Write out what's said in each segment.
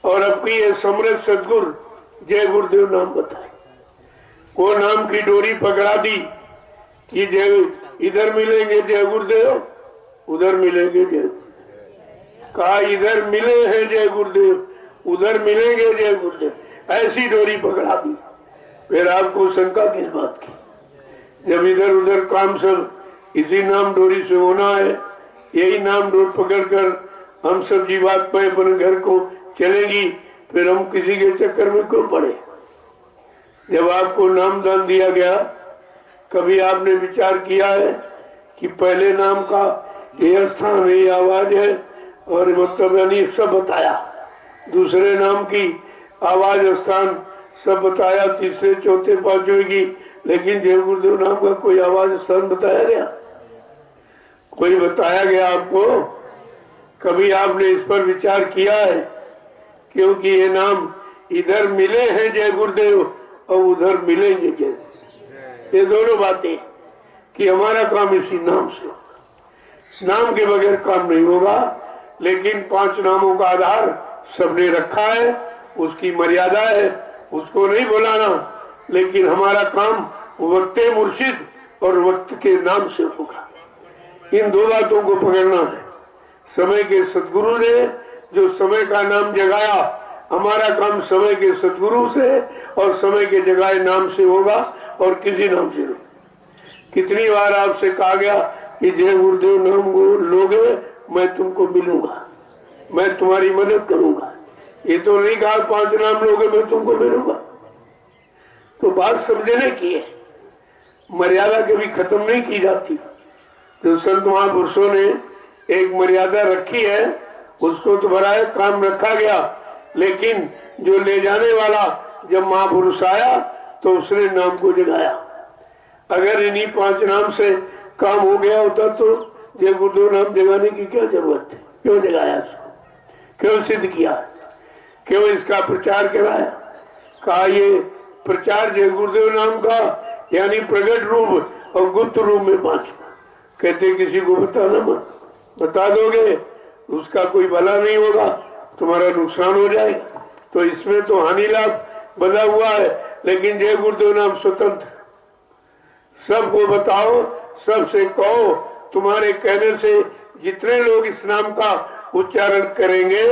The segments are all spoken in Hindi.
और अब की ये समृद्ध सदगुरु जय गुरुदेव नाम बताए। वो नाम की डोरी पकड़ा दी कि जय इधर मिलेंगे जय गुरुदेव, उधर मिलेंगे जय गुरुदेव। कहा इधर मिले हैं जय गुरुदेव, उधर मिलेंगे जय गुरुदेव, ऐसी डोरी पकड़ा दी। फिर आपको शंका किस बात की? जब इधर उधर काम सब इसी नाम डोरी से होना है, यही नाम डोर पकड़कर हम सब जीवात्माएं अपने घर को चलेगी, फिर हम किसी के चक्कर में क्यों पड़े? जब आपको नाम दान दिया गया, कभी आपने विचार किया है कि पहले नाम का ये स्थान है, ये आवाज है और मतलब यानी सब बताया, दूसरे नाम की आवाज स्थान सब बताया, तीसरे चौथे पांचवें की, लेकिन जय गुरुदेव नाम का कोई आवाज स्थान बताया गया? कोई बताया गया आपको? कभी आपने इस पर विचार किया है? क्योंकि ये नाम इधर मिले हैं जय गुरुदेव और उधर मिलेंगे जय, ये दोनों बातें कि हमारा काम इसी नाम से होगा। नाम के बगैर काम नहीं होगा, लेकिन 5 नामों का आधार सबने रखा है, उसकी मर्यादा है, उसको नहीं बुलाना, लेकिन हमारा काम वक्त मुर्शिद और वक्त के नाम से होगा। इन 2 बातों को पकड़ना है। समय के सदगुरु ने जो समय का नाम जगाया, हमारा काम समय के सदगुरु से और समय के जगाए नाम से होगा और किसी नाम से नहीं। कितनी बार आपसे कहा गया कि जय गुरुदेव नाम लोगे मैं तुमको मिलूंगा, मैं तुम्हारी मदद करूंगा। ये तो नहीं कहा 5 नाम लोगे मैं तुमको मिलूंगा। तो बात समझने की है, मर्यादा कभी खत्म नहीं की जाती। जो संत महापुरुषों ने एक मर्यादा रखी है, उसको तो बराए काम रखा गया, लेकिन जो ले जाने वाला जब महापुरुष आया तो उसने नाम को जगाया। अगर इन्हीं 5 नाम से काम हो गया होता तो जय गुरुदेव नाम जगाने की क्या जरूरत है? क्यों जगाया इसको? क्यों सिद्ध किया? क्यों इसका प्रचार कराया? कहा ये प्रचार जय गुरुदेव नाम का यानी प्रगट रूप और गुप्त रूप में 5। कहते किसी को बताना मत, बता दोगे उसका कोई भला नहीं होगा, तुम्हारा नुकसान हो जाएगा। तो इसमें तो हानि लाभ बना हुआ है, लेकिन जय गुरुदेव नाम स्वतंत्र, सबको बताओ, सबसे कहो। तुम्हारे कहने से जितने लोग इस नाम का उच्चारण करेंगे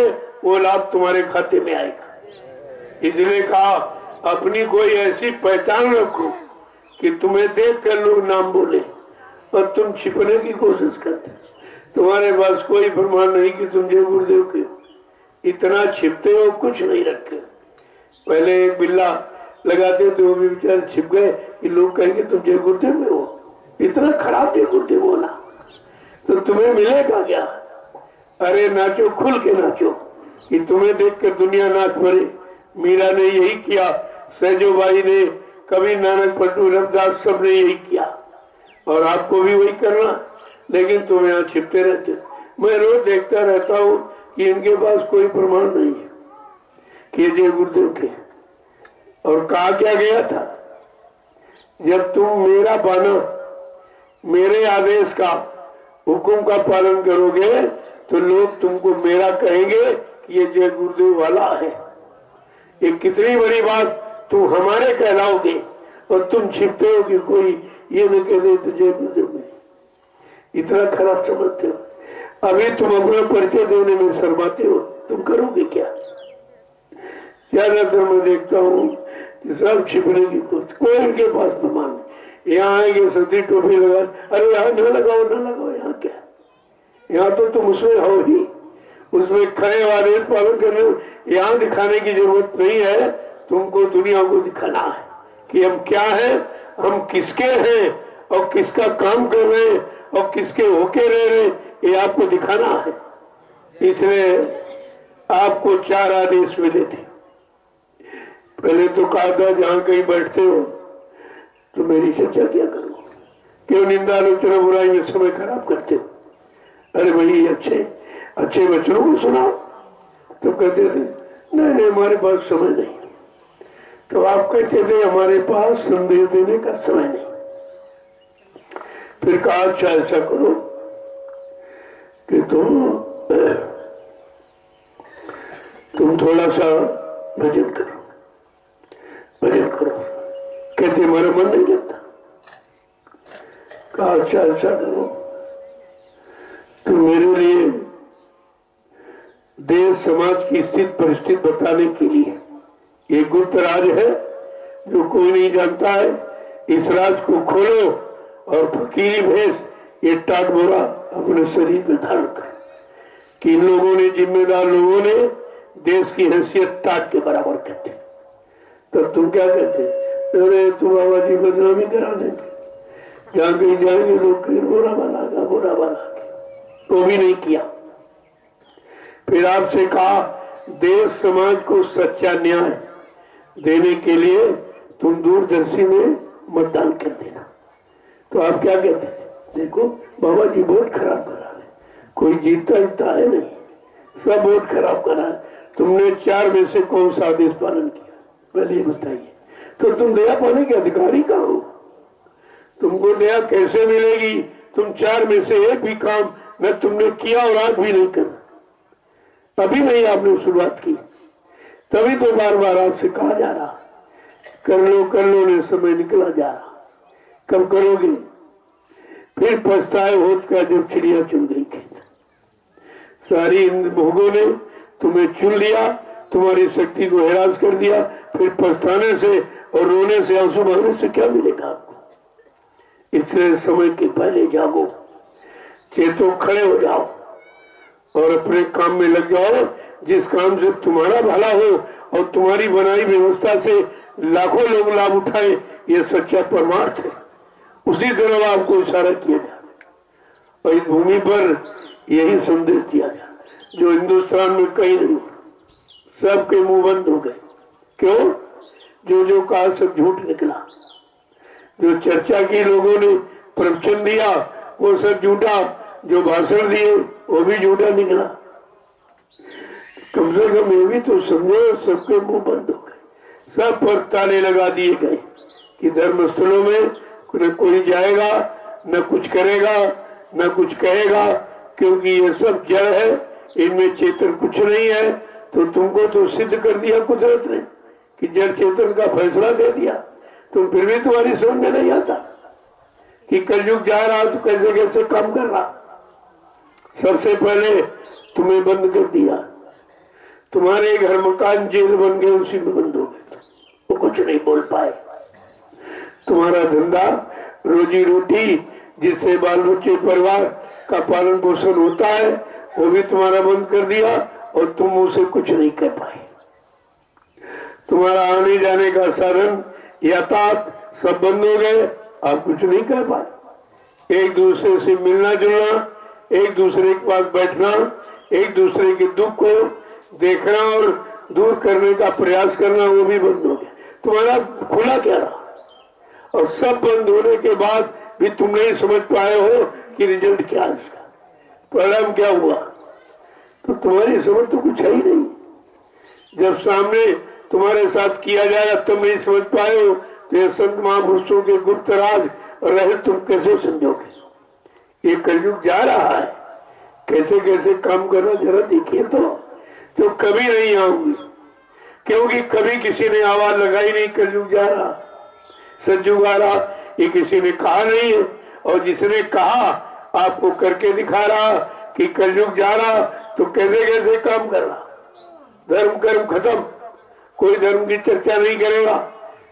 वो लाभ तुम्हारे खाते में आएगा। इसलिए कहा अपनी कोई ऐसी पहचान रखो कि तुम्हें देख कर लोग नाम बोले और तुम छिपने की कोशिश करते। तुम्हारे पास कोई प्रमाण नहीं कि तुम जय गुरुदेव के, इतना छिपते हो, कुछ नहीं रखे। पहले एक बिल्ला लगाते थे, वो भी बेचारे छिप गए कि लोग कहेंगे तुम जय गुरुदेव में हो, इतना खराब जय गुरुदेव बोला, तो तुम्हें मिलेगा क्या? अरे नाचो, खुल के नाचो कि तुम्हें देखकर दुनिया नाच पड़े। मीरा ने यही किया, सहजोबाई ने, कभी नानक पलटू रविदास, सब ने यही किया और आपको भी वही करना, लेकिन तुम यहाँ छिपते रहते। मैं रोज देखता रहता हूँ कि इनके पास कोई प्रमाण नहीं है कि जय गुरुदेव के। और कहा क्या गया था, जब तुम मेरा बाना, मेरे आदेश का, हुक्म का पालन करोगे तो लोग तुमको मेरा कहेंगे कि ये जय गुरुदेव वाला है। ये कितनी बड़ी बात, तुम हमारे कहलाओगे और तुम छिपते हो कि कोई ये न कह दे तो जय गुरुदेव में। इतना खराब समझते हो। अभी तुम अपना परिचय देने में शर्माते हो, तुम करोगे क्या? ज्यादातर मैं देखता हूँ कि सब छिपने की कोशिश, कोई इनके पास प्रमाण नहीं। यहाँ आएंगे सती टोपी लगा, अरे यहाँ न लगाओ न लगाओ, यहाँ क्या, यहाँ तो तुम उसमें हो ही, उसमें खड़े आदेश पालन करने। यहाँ दिखाने की जरूरत नहीं है, तुमको दुनिया को दिखाना है कि हम क्या हैं, हम किसके हैं और किसका काम कर रहे हैं और किसके होके रह रहे, ये आपको दिखाना है। इसलिए आपको 4 आदेश मिले थे। पहले तो कहा था जहां कहीं बैठते हो तो मेरी चर्चा क्या करो, क्यों निंदा आलोचना बुराई में समय खराब करते हो? अरे भाई अच्छे अच्छे वचनों को सुनाओ। तो कहते थे नहीं नहीं हमारे पास समय नहीं। तो आप कहते थे हमारे पास संदेश देने का समय नहीं। फिर कहा अच्छा ऐसा करो कि तुम तुम थोड़ा सा भजन करो, भजन करो। कहते हमारा मन नहीं लगता। कहा अच्छा ऐसा करो, तो मेरे लिए देश समाज की स्थिति परिस्थिति बताने के लिए ये गुप्त राज है जो कोई नहीं जानता है, इस राज को खोलो और फकीरी भेष ये टाट बोरा अपने शरीर में धारण कर। कि इन लोगों ने, जिम्मेदार लोगों ने देश की हैसियत टाट के बराबर करते। तो तुम क्या कहते? अरे तुम बाबा जी बदनामी करा देंगे, जहां कहीं जाएंगे लोग कहीं बुरा बना, बुरा बना। तो भी नहीं किया। फिर आपसे कहा देश समाज को सच्चा न्याय देने के लिए तुम दूरदर्शी में मतदान कर देना। तो आप क्या कहते हैं? देखो बाबा जी वोट खराब करा रहे, कोई जीतता है नहीं, सब वोट खराब करा है। तुमने 4 में से कौन सा आदेश पालन किया? पहले ये बताइए। तो तुम दया पाने के अधिकारी कहाँ हो? तुमको दया कैसे मिलेगी? तुम 4 में से एक भी काम न तुमने किया और आज भी नहीं करना। अभी नहीं आपने शुरुआत की, तभी तो बार बार आपसे कहा जा रहा कर लो ने समय निकला जा रहा। कब करोगे? फिर पछताए होत का जब चिड़िया चुन गई खेत। सारी इन भोगों ने तुम्हें चुन लिया, तुम्हारी शक्ति को हैरास कर दिया। फिर पछताने से और रोने से, आंसू बहाने से क्या मिलेगा आपको? इसलिए समय के पहले जागो, चेतो, खड़े हो जाओ और अपने काम में लग जाओ। जिस काम से तुम्हारा भला हो और तुम्हारी बनाई व्यवस्था से लाखों लोग लाभ उठाए, ये सच्चा परमार्थ है। उसी तरह आपको इशारा किया जाए और इस भूमि पर यही संदेश दिया जाए जो हिंदुस्तान में कहीं नहीं हो। सबके मुंह बंद हो गए। क्यों? जो कहा सब झूठ निकला। जो चर्चा की लोगों ने, प्रवचन दिया, वो सब झूठा। जो भाषण दिए वो भी झूठा निकला। कम से कम ये भी तो समझो, सबके मुंह बंद हो गए। सब पर ताले लगा दिए गए कि धर्मस्थलों में न कोई जाएगा, न कुछ करेगा, न कुछ कहेगा, क्योंकि ये सब जड़ है, इनमें चेतन कुछ नहीं है। तो तुमको तो सिद्ध कर दिया कुदरत ने कि जड़ चेतन का फैसला दे दिया। तुम फिर भी तुम्हारी समझ में नहीं आता कि कलयुग जा रहा तो कैसे कैसे काम कर रहा। सबसे पहले तुम्हें बंद कर दिया, तुम्हारे घर मकान जेल बन गए, उसी में बंद हो गए, वो कुछ नहीं बोल पाए। तुम्हारा धंधा, रोजी रोटी, जिससे बाल बच्चे परिवार का पालन पोषण होता है, वो भी तुम्हारा बंद कर दिया और तुम उसे कुछ नहीं कर पाए। तुम्हारा आने जाने का साधन, यातायात सब बंद हो गए, आप कुछ नहीं कर पाए। एक दूसरे से मिलना जुलना, एक दूसरे के पास बैठना, एक दूसरे के दुख को देखना और दूर करने का प्रयास करना, वो भी बंद हो गया। तुम्हारा खुला क्या रहा? और सब बंद होने के बाद भी तुम नहीं समझ पाए हो कि रिजल्ट क्या है इसका, परिणाम क्या हुआ। तो तुम्हारी समझ तो कुछ है ही नहीं। जब सामने तुम्हारे साथ किया जाएगा तुम नहीं समझ पाए हो, तो ये संत महापुरुषों के गुप्त राज रहे तुम कैसे समझोगे? ये कलयुग जा रहा है, कैसे कैसे काम करना जरा देखिए तो कभी नहीं आऊंगी, क्योंकि कभी किसी ने आवाज लगाई नहीं कलयुग जा रहा, सतयुग आ रहा, ये किसी ने कहा नहीं है। और जिसने कहा आपको करके दिखा रहा कि कलयुग जा रहा, तो कैसे कैसे काम कर रहा। धर्म कर्म खत्म, कोई धर्म की चर्चा नहीं करेगा,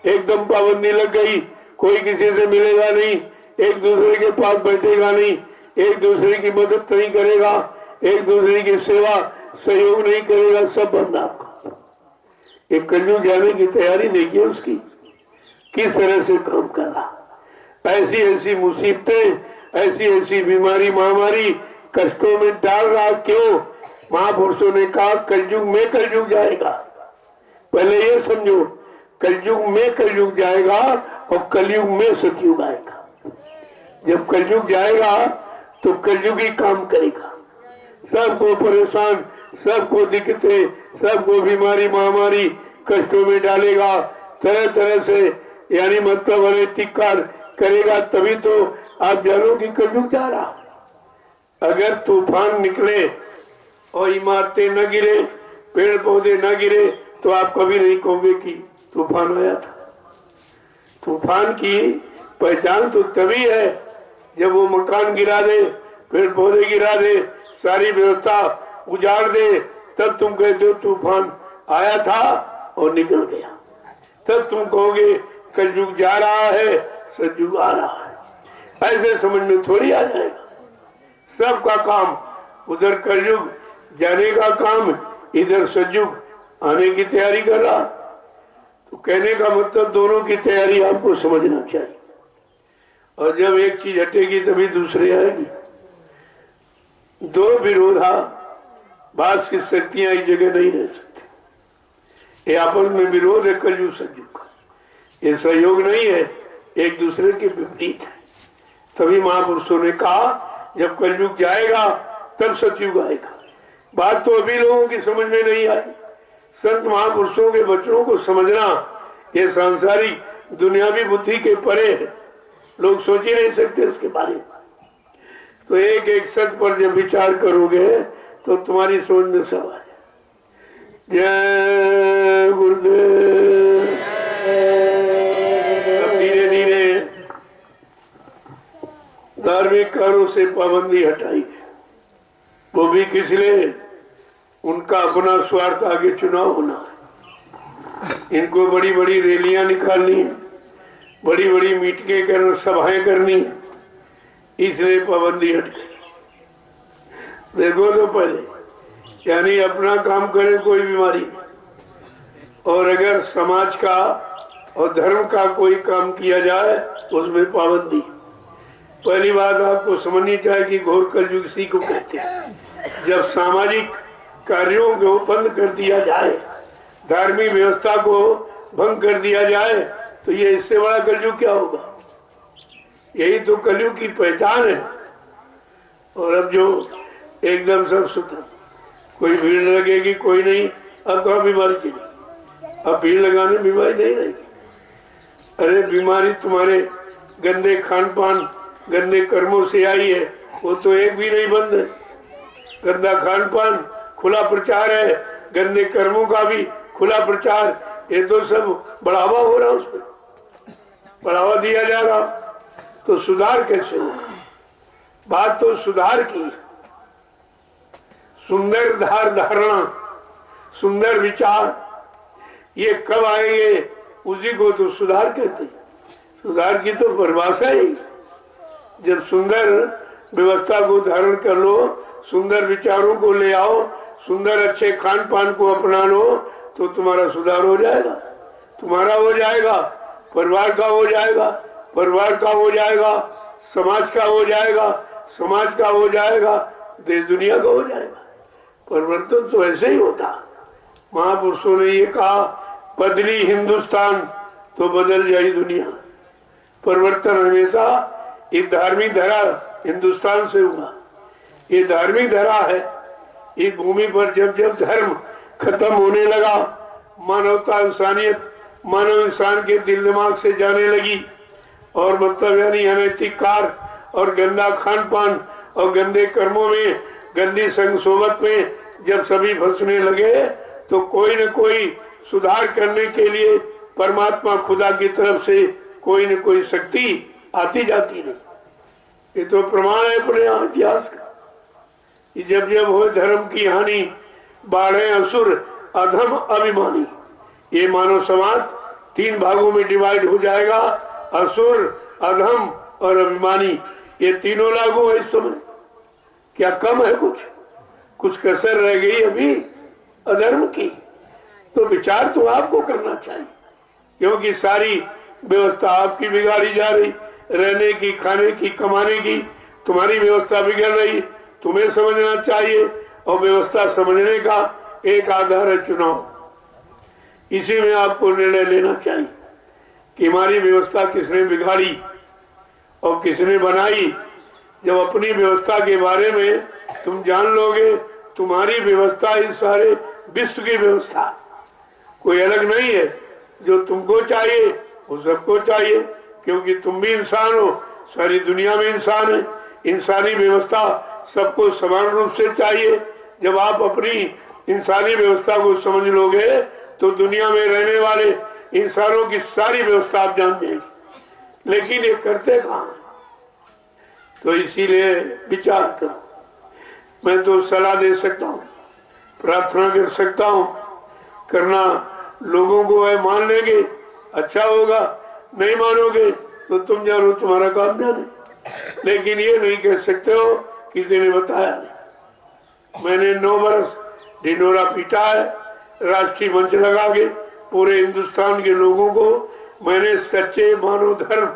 एकदम पाबंदी लग गई, कोई किसी से मिलेगा नहीं, एक दूसरे के पास बैठेगा नहीं, एक दूसरे की मदद नहीं करेगा, एक दूसरे की सेवा सहयोग नहीं करेगा, सब बंद आपका। एक कलयुग जाने की तैयारी देखिए उसकी, किस तरह से काम कर रहा। ऐसी ऐसी मुसीबतें, ऐसी ऐसी बीमारी महामारी कष्टों में डाल रहा। क्यों? महापुरुषों ने कहा कलयुग में कलयुग जाएगा। पहले ये समझो, कलयुग में कलयुग जाएगा और कलयुग में सतयुग आएगा। जब कलयुग जाएगा तो कलयुग ही काम करेगा, सबको परेशान, सबको दिक्कतें, सबको बीमारी महामारी कष्टों में डालेगा, तरह तरह से, यानी मतलब अनैतिकार करेगा। तभी तो आप जानो कि कलयुग जा रहा। अगर तूफान निकले और इमारतें न गिरे पेड़ पौधे न गिरे तो आप कभी नहीं कहोगे कि तूफान आया था। तूफान की पहचान तो तभी है जब वो मकान गिरा दे, पेड़ पौधे गिरा दे, सारी व्यवस्था उजाड़ दे, तब तुम कहते हो तूफान आया था और निकल गया। तब तुम कहोगे कलयुग जा रहा है, सतयुग आ रहा है। ऐसे समझ में थोड़ी आ जाएगा। सबका काम, उधर कलयुग जाने का काम, इधर सतयुग आने की तैयारी कर रहा। तो कहने का मतलब दोनों की तैयारी आपको समझना चाहिए। और जब एक चीज हटेगी तभी दूसरी आएगी। दो विरोधाभास की शक्तियां एक जगह नहीं रह सकती। ये आपस में विरोध है कलयुग सतयुग का, ये सहयोग नहीं है, एक दूसरे के विपरीत है। तभी महापुरुषों ने कहा जब कलयुग जाएगा तब सतयुग आएगा। बात तो अभी लोगों की समझ में नहीं आई। संत महापुरुषों के वचनों को समझना ये सांसारिक दुनियावी बुद्धि के परे है। लोग सोच ही नहीं सकते उसके बारे में। तो एक एक सत्य पर जब विचार करोगे तो तुम्हारी सोच में सब आ जाए। जय गुरुदेव। धीरे धीरे धार्मिक कार्यों से पाबंदी हटाई गई। वो भी किस लिए? उनका अपना स्वार्थ आगे चुनाव होना है। इनको बड़ी बड़ी रैलियां निकालनी है, बड़ी बड़ी मीटिंगें करना, सभाएं करनी है, इसलिए पाबंदी हट गई। देखो तो पहले यानी अपना काम करे कोई बीमारी नहीं, और अगर समाज का और धर्म का कोई काम किया जाए उसमें पाबंदी। पहली बात आपको समझनी चाहिए कि घोर कलयुग इसी को कहते हैं। जब सामाजिक कार्यों को बंद कर दिया जाए, धार्मिक व्यवस्था को भंग कर दिया जाए, तो ये इससे बड़ा कलयुग क्या होगा? यही तो कलयुग की पहचान है। और अब जो एकदम सब सुतर, कोई भीड़ लगेगी कोई नहीं, अब कहाँ बीमारी चली? अब भीड़ लगाने बीमारी नहीं रहेगी। अरे बीमारी तुम्हारे गंदे खान पान, गंदे कर्मों से आई है, वो तो एक भी नहीं बंद है। गंदा खान पान, खुला प्रचार है, गंदे कर्मों का भी खुला प्रचार, ये तो सब बढ़ावा हो रहा, उसमें बढ़ावा दिया जा रहा। तो सुधार कैसे होगा? बात तो सुधार की। सुंदर धारणा, सुंदर विचार, ये कब आएंगे? उसी को तो सुधार कहते हैं। सुधार की तो परिभाषा ही, जब सुंदर व्यवस्था को धारण कर लो, सुंदर विचारों को ले आओ, सुंदर अच्छे खान पान को अपना लो, तो तुम्हारा सुधार हो जाएगा। तुम्हारा हो जाएगा, परिवार का हो जाएगा, परिवार का हो जाएगा, समाज का हो जाएगा, समाज का हो जाएगा, देश दुनिया का हो जाएगा। परिवर्तन तो ऐसे ही होता। महापुरुषों ने ये कहा, बदली हिंदुस्तान तो बदल जाए दुनिया। परिवर्तन हमेशा एक धार्मिक धरा हिंदुस्तान से हुआ। ये धार्मिक धरा है। इस भूमि पर जब जब धर्म खत्म होने लगा, मानवता, इंसानियत, मानव इंसान के दिल दिमाग से जाने लगी, और मतलब यानी अनैतिक कार्य और गंदा खान पान और गंदे कर्मों में, गंदी संग सोबत में जब सभी फंसने लगे, तो कोई न कोई सुधार करने के लिए परमात्मा खुदा की तरफ से कोई न कोई शक्ति आती जाती रही। ये तो प्रमाण है अपने इतिहास का। जब जब हो धर्म की हानि, बाढ़े असुर अधम अभिमानी, ये मानव समाज तीन भागों में डिवाइड हो जाएगा। असुर, अधम और अभिमानी, ये तीनों लागू है इस समय। क्या कम है? कुछ कसर रह गई अभी अधर्म की? तो विचार तो आपको करना चाहिए, क्योंकि सारी व्यवस्था आपकी बिगाड़ी जा रही। रहने की, खाने की, कमाने की तुम्हारी व्यवस्था बिगड़ रही। तुम्हें समझना चाहिए, और व्यवस्था समझने का एक आधार है चुनाव। इसी में आपको निर्णय लेना चाहिए कि हमारी व्यवस्था किसने बिगाड़ी और किसने बनाई। जब अपनी व्यवस्था के बारे में तुम जान लोगे, तुम्हारी व्यवस्था इस सारे विश्व की व्यवस्था, कोई अलग नहीं है। जो तुमको चाहिए वो सबको चाहिए, क्योंकि तुम भी इंसान हो, सारी दुनिया में इंसान है। इंसानी व्यवस्था सबको समान रूप से चाहिए। जब आप अपनी इंसानी व्यवस्था को समझ लोगे तो दुनिया में रहने वाले इंसानों की सारी व्यवस्था आप जान जाएंगे, लेकिन ये करते कहाँ हैं? तो इसीलिए विचार करो। मैं तो सलाह दे सकता हूँ, प्रार्थना कर सकता हूँ, करना लोगों को है, मान लेंगे अच्छा होगा, नहीं मानोगे तो तुम जानो, तुम्हारा काम जाने, लेकिन ये नहीं कह सकते हो किसी ने बताया नहीं। मैंने 9 वर्ष ढिंडोरा पीटा है, राष्ट्रीय मंच लगा के पूरे हिंदुस्तान के लोगों को मैंने सच्चे मानव धर्म,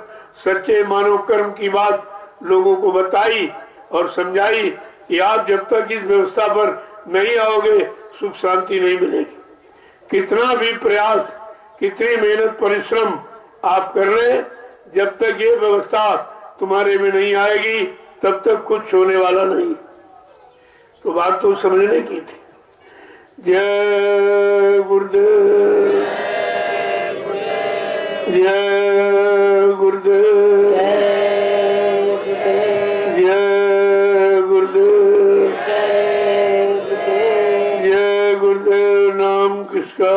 सच्चे मानव कर्म की बात लोगों को बताई और समझाई कि आप जब तक इस व्यवस्था पर नहीं आओगे सुख शांति नहीं मिलेगी। कितना भी प्रयास, कितनी मेहनत परिश्रम आप कर ले, जब तक ये व्यवस्था तुम्हारे में नहीं आएगी तब तक कुछ होने वाला नहीं। तो बात तो समझने की थी। जय गुरुदेव, जय गुरुदेव, जय गुरुदेव, जय गुरुदेव। नाम किसका?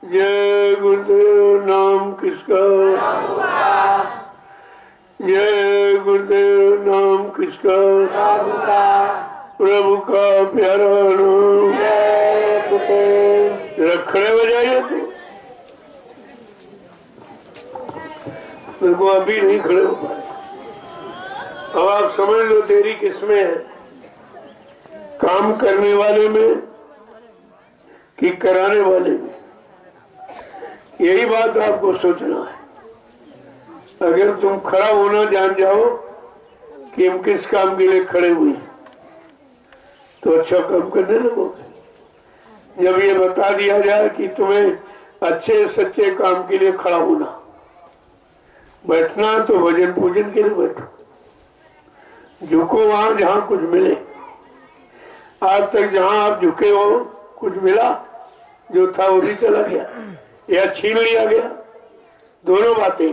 जय गुरुदेव। नाम किसका? जय गुरुदेव। नाम किसका? प्रभु का प्यारा नाम। जय गुरुदेव। खड़े हो जाइए। तो मेरे को अभी नहीं खड़े हो पाए। अब आप समझ लो देरी किसमें है, काम करने वाले में कि कराने वाले में। यही बात आपको सोचना है। अगर तुम खड़ा होना जान जाओ कि हम किस काम के लिए खड़े हुए तो अच्छा काम करने लगोगे। जब ये बता दिया जाए कि तुम्हें अच्छे सच्चे काम के लिए खड़ा होना, बैठना तो भजन पूजन के लिए बैठो, झुको वहां जहां कुछ मिले। आज तक जहां आप झुके हो कुछ मिला? जो था वो भी चला गया या छीन लिया गया। दोनों बातें,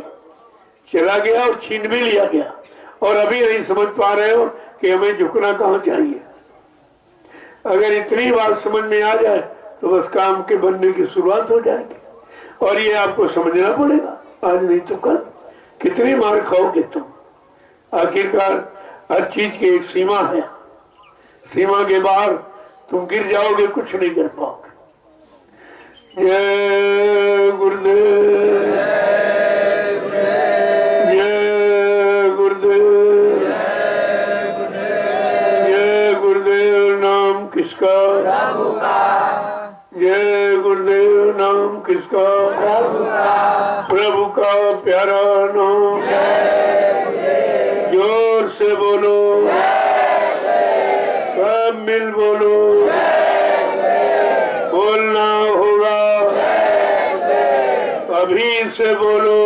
चला गया और छीन भी लिया गया। और अभी नहीं समझ पा रहे हो कि हमें झुकना कहाँ चाहिए। अगर इतनी बात समझ में आ जाए तो बस काम के बनने की शुरुआत हो जाएगी। और ये आपको समझना पड़ेगा, आज नहीं तो कल। कितनी मार खाओगे तुम? आखिरकार हर चीज की एक सीमा है, सीमा के बाहर तुम गिर जाओगे, कुछ नहीं कर पाओगे। जय गुरुदेव, जय गुरुदेव, जय गुरुदेव। नाम किसका? प्रभु का। जय गुरुदेव। नाम किसका? प्रभु का। प्रभु का प्यारा नाम। जोर से बोलो, सब मिल बोलो, बोलना होगा। अभी से बोलो,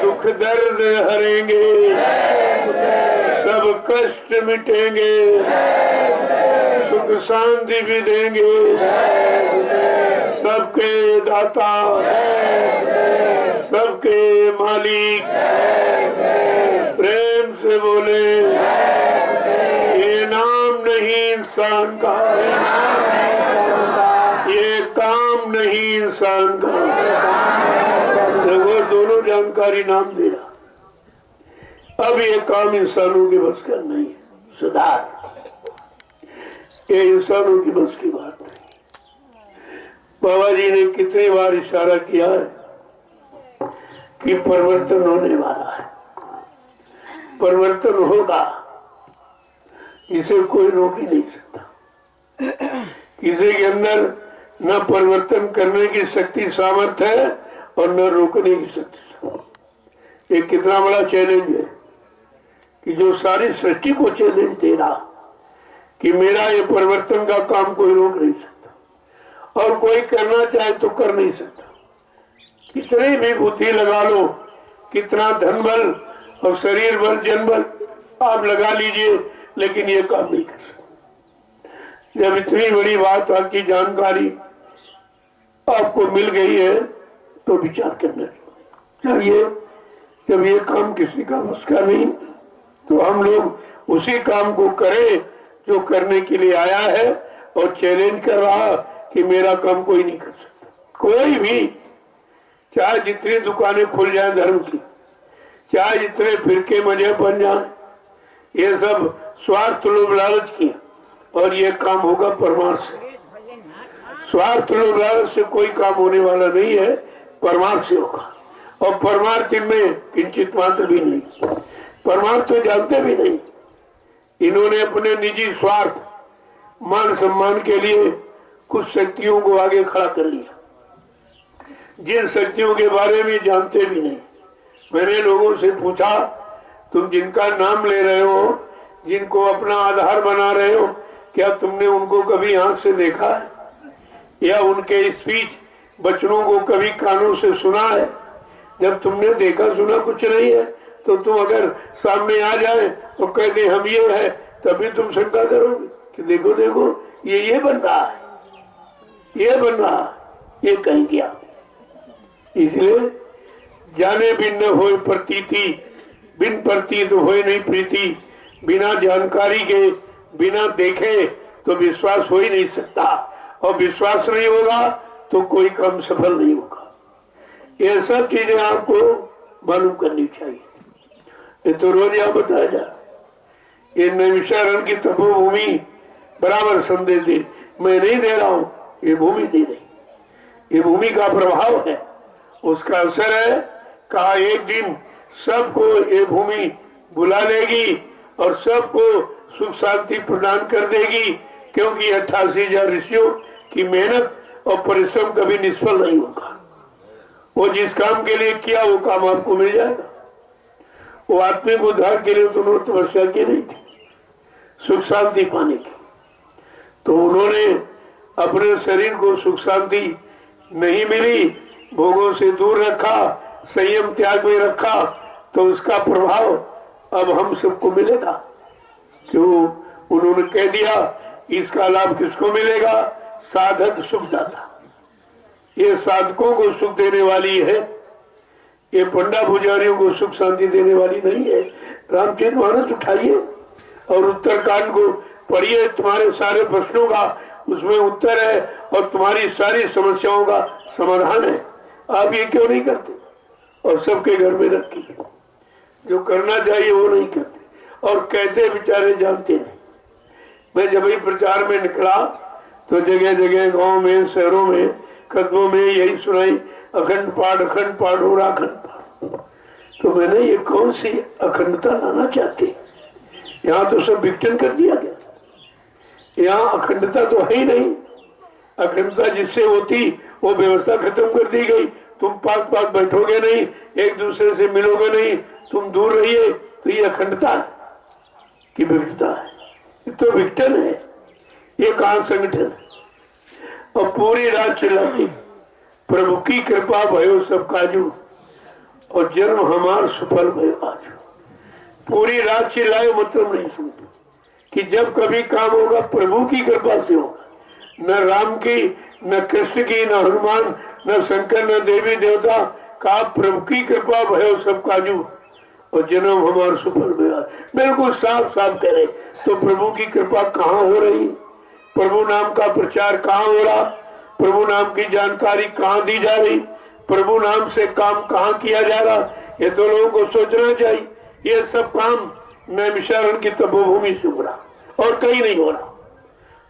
दुख दर्द हरेंगे, सब कष्ट मिटेंगे, सुख शांति भी देंगे। सबके दाता, सबके मालिक, प्रेम से बोले। ये नाम नहीं इंसान का, ये काम नहीं इंसान का। देखो दोनों जानकारी नाम दे रहा। अब ये काम इंसानों के बस का नहीं है। सुधार, ये इंसानों की बस की बात नहीं। बाबा जी ने कितनी बार इशारा किया है कि परिवर्तन होने वाला है, परिवर्तन होगा, इसे कोई रोक ही नहीं सकता। किसी के अंदर न परिवर्तन करने की शक्ति सामर्थ्य है और न रोकने की शक्ति। ये कितना बड़ा चैलेंज है कि जो सारी सृष्टि को चैलेंज दे रहा कि मेरा ये परिवर्तन का काम कोई रोक नहीं सकता, और कोई करना चाहे तो कर नहीं सकता। कितनी भी बुद्धि लगा लो, कितना धन बल और शरीर बल, जन बल आप लगा लीजिए, लेकिन ये काम नहीं कर सकते। जब इतनी बड़ी बात आपकी जानकारी आपको मिल गई है तो विचार करना चाहिए। जब ये काम किसी का बस का नहीं तो हम लोग उसी काम को करें जो करने के लिए आया है और चैलेंज कर रहा कि मेरा काम कोई नहीं कर सकता। कोई भी, चाहे जितनी दुकानें खुल जाए धर्म की, चाहे जितने फिरके मजहब बन जाए, ये सब स्वार्थ लोभ लालच की, और ये काम होगा परमार्थ से। स्वार्थ लोभ लालच से कोई काम होने वाला नहीं है, परमार्थ से होगा। और परमार्थ इनमें किंचित मात्र भी नहीं, परमार्थ तो जानते भी नहीं। इन्होंने अपने निजी स्वार्थ मान सम्मान के लिए कुछ शक्तियों को आगे खड़ा कर लिया, जिन शक्तियों के बारे में जानते भी नहीं। मैंने लोगों से पूछा, तुम जिनका नाम ले रहे हो, जिनको अपना आधार बना रहे हो, क्या तुमने उनको कभी आंख से देखा है, या उनके स्पीच वचनों को कभी कानों से सुना है? जब तुमने देखा सुना कुछ नहीं है, तो तुम अगर सामने आ जाए और कह दे हम ये है, तभी तुम शंका करोगे कि देखो देखो ये बन रहा है, ये बन रहा है, ये कहीं गया। इसलिए जाने बिन न होए प्रतीति, बिन प्रतीत होए नहीं प्रीति। बिना जानकारी के, बिना देखे तो विश्वास हो ही नहीं सकता, और विश्वास नहीं होगा तो कोई काम सफल नहीं होगा। ये सब चीजें आपको मालूम करनी चाहिए। ये तो रोज यहाँ बताया जा रहा। ये नैमिषारण्य की तपोभूमि बराबर संदेश दे, मैं नहीं दे रहा हूँ, ये भूमि दे रही। ये भूमि का प्रभाव है, उसका असर है। कहा एक दिन सबको ये भूमि बुला लेगी और सबको सुख शांति प्रदान कर देगी, क्योंकि 88,000 ऋषियों की मेहनत और परिश्रम कभी निष्फल नहीं होगा। वो जिस काम के लिए किया वो काम आपको मिल जाएगा। वो आत्मिक उद्धार के लिए तो उन्होंने तपस्या की नहीं थी, सुख शांति पाने की। तो उन्होंने अपने शरीर को सुख शांति नहीं मिली, भोगों से दूर रखा, संयम त्याग में रखा, तो उसका प्रभाव अब हम सबको मिलेगा। क्यों? उन्होंने कह दिया इसका लाभ किसको मिलेगा? साधक सुखदाता। ये साधकों को सुख देने वाली है, ये पंडा पुजारियों को सुख शांति देने वाली नहीं है। रामचरितमानस उठाइए और उत्तरकांड को पढ़िए, तुम्हारे सारे प्रश्नों का उसमें उत्तर है और तुम्हारी सारी समस्याओं का समाधान है। आप ये क्यों नहीं करते? और सबके घर में रखी, जो करना चाहिए वो नहीं करते, और कहते बेचारे जानते नहीं। मैं जब ही प्रचार में निकला तो जगह जगह गांव में, शहरों में, कस्बों में यही सुनाई, अखंड पाठ हो रहा, अखंड पाठ। तो मैंने ये कौन सी अखंडता लाना चाहते? यहाँ तो सब विघटन कर दिया गया। यहाँ अखंडता तो है ही नहीं। अखंडता जिससे होती वो व्यवस्था खत्म कर दी गई। तुम पास बैठोगे नहीं, एक दूसरे से मिलोगे नहीं, तुम दूर रहिए, तो ये अखंडता है कि विघटता है? ये तो विघटन है। ये कहाँ संगठन है? और पूरी रात चिल्लाती, प्रभु की कृपा भयो सब काजू, और जन्म हमार सफल भयो आजू। पूरी रात चिल्लाए, मतलब नहीं सुनते कि जब कभी काम होगा प्रभु की कृपा से होगा। न राम की, न कृष्ण की, न हनुमान, न शंकर, न देवी देवता। कहा प्रभु की कृपा भयो सब काजू, और जन्म हमारा सफल भयो। बिल्कुल साफ साफ कह रहे। तो प्रभु की कृपा कहाँ हो रही? प्रभु नाम का प्रचार कहाँ हो रहा? प्रभु नाम की जानकारी कहाँ दी जा रही? प्रभु नाम से काम कहाँ किया जा रहा? ये तो लोगों को सोचना चाहिए। ये सब काम नैमिषारण्य की तपोभूमि से हो रहा, और कहीं नहीं हो रहा।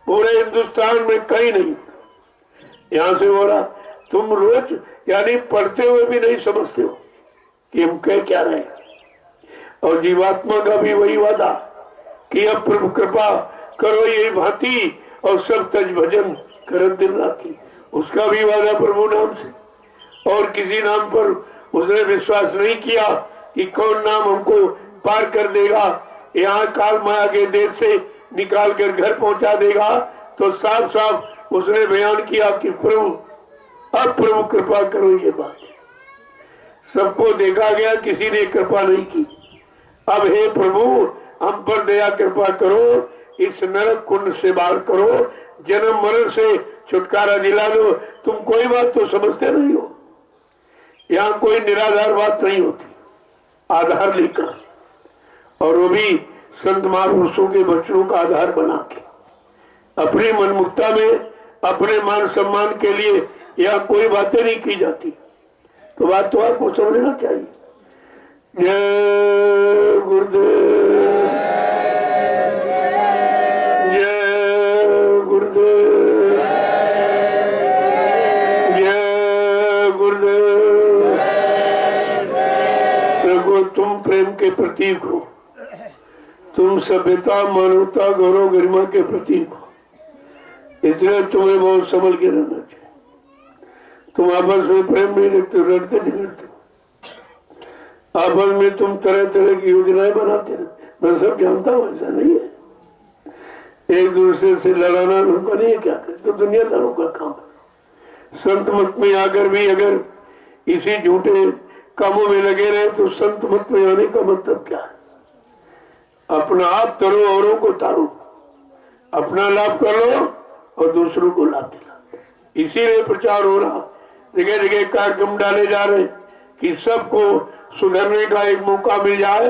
पूरे हिंदुस्तान में कहीं नहीं, यहाँ से हो रहा। तुम रोज यानी पढ़ते हुए भी नहीं समझते हो कि हम कह क्या रहे हैं। और जीवात्मा का भी वही वादा कि अब प्रभु कृपा करो ये भांति, और सब तज भजन कर दिन राती। उसका भी वादा प्रभु नाम से। और किसी नाम पर उसने विश्वास नहीं किया कि कौन नाम हमको पार कर देगा, यहाँ काल माया के देश से निकाल कर घर पहुंचा देगा। तो साफ साफ उसने बयान किया कि प्रभु अब प्रभु कृपा करो। ये बात सबको देखा गया, किसी ने कृपा नहीं की। अब हे प्रभु हम पर दया कृपा करो, इस नरक कुंड से बाहर करो, जन्म मरण से छुटकारा दिला दो। तुम कोई बात तो समझते नहीं हो। यहाँ कोई निराधार बात नहीं होती, आधार लेकर, और वो भी संत महापुरुषों के वचनों का आधार बना के अपनी मनमुक्ता में अपने मान सम्मान के लिए यह कोई बातें नहीं की जाती। तो बात तो आपको समझना चाहिए। जय गुरुदेव, जय गुरुदेव, जय गुरुदेव। देखो, तुम प्रेम के प्रतीक हो, तुम सभ्यता, मानवता, गौरव, गरिमा के प्रतीक हो, इसलिए तुम्हें बहुत संभल के रहना चाहिए। तुम आपस में प्रेम नहीं रखते, लड़ते झगड़ते, आपस में तुम तरह तरह की योजनाएं बनाते रहते। मैं सब जानता हूँ, ऐसा नहीं है। एक दूसरे से लड़ाना उनका नहीं है, क्या करे, तो दुनियादारों का काम है। संत मत में आकर भी अगर इसी झूठे कामों में लगे रहे तो संत मत में आने का मतलब क्या है? अपना आप तरो, औरों को तारो, अपना लाभ कर लो और दूसरों को लाभ दिला। इसीलिए प्रचार हो रहा, जगह जगह कार्यक्रम डाले जा रहे कि सबको सुधरने का एक मौका मिल जाए,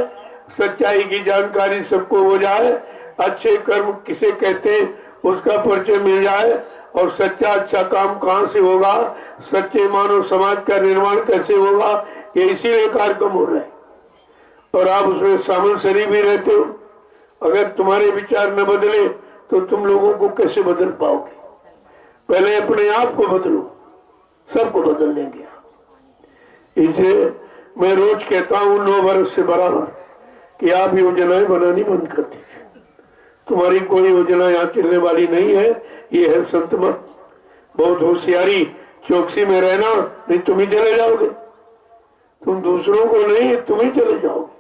सच्चाई की जानकारी सबको हो जाए, अच्छे कर्म किसे कहते हैं उसका परिचय मिल जाए, और सच्चा अच्छा काम कहाँ से होगा, सच्चे मानव समाज का निर्माण कैसे होगा, ये इसीलिए कार्यक्रम हो रहे हैं। और आप उसमें शामिल शरीफ भी रहते हो। अगर तुम्हारे विचार न बदले तो तुम लोगों को कैसे बदल पाओगे? पहले अपने आप को बदलो, सबको बदल लेंगे। इसे मैं रोज कहता हूँ 9 वर्ष से बराबर कि आप योजनाएं बनानी बंद कर दीजिए। तुम्हारी कोई योजना यहाँ चलने वाली नहीं है। ये है संत मत। बहुत होशियारी चौकसी में रहना, नहीं तुम ही चले जाओगे। तुम दूसरों को नहीं, तुम ही चले जाओगे।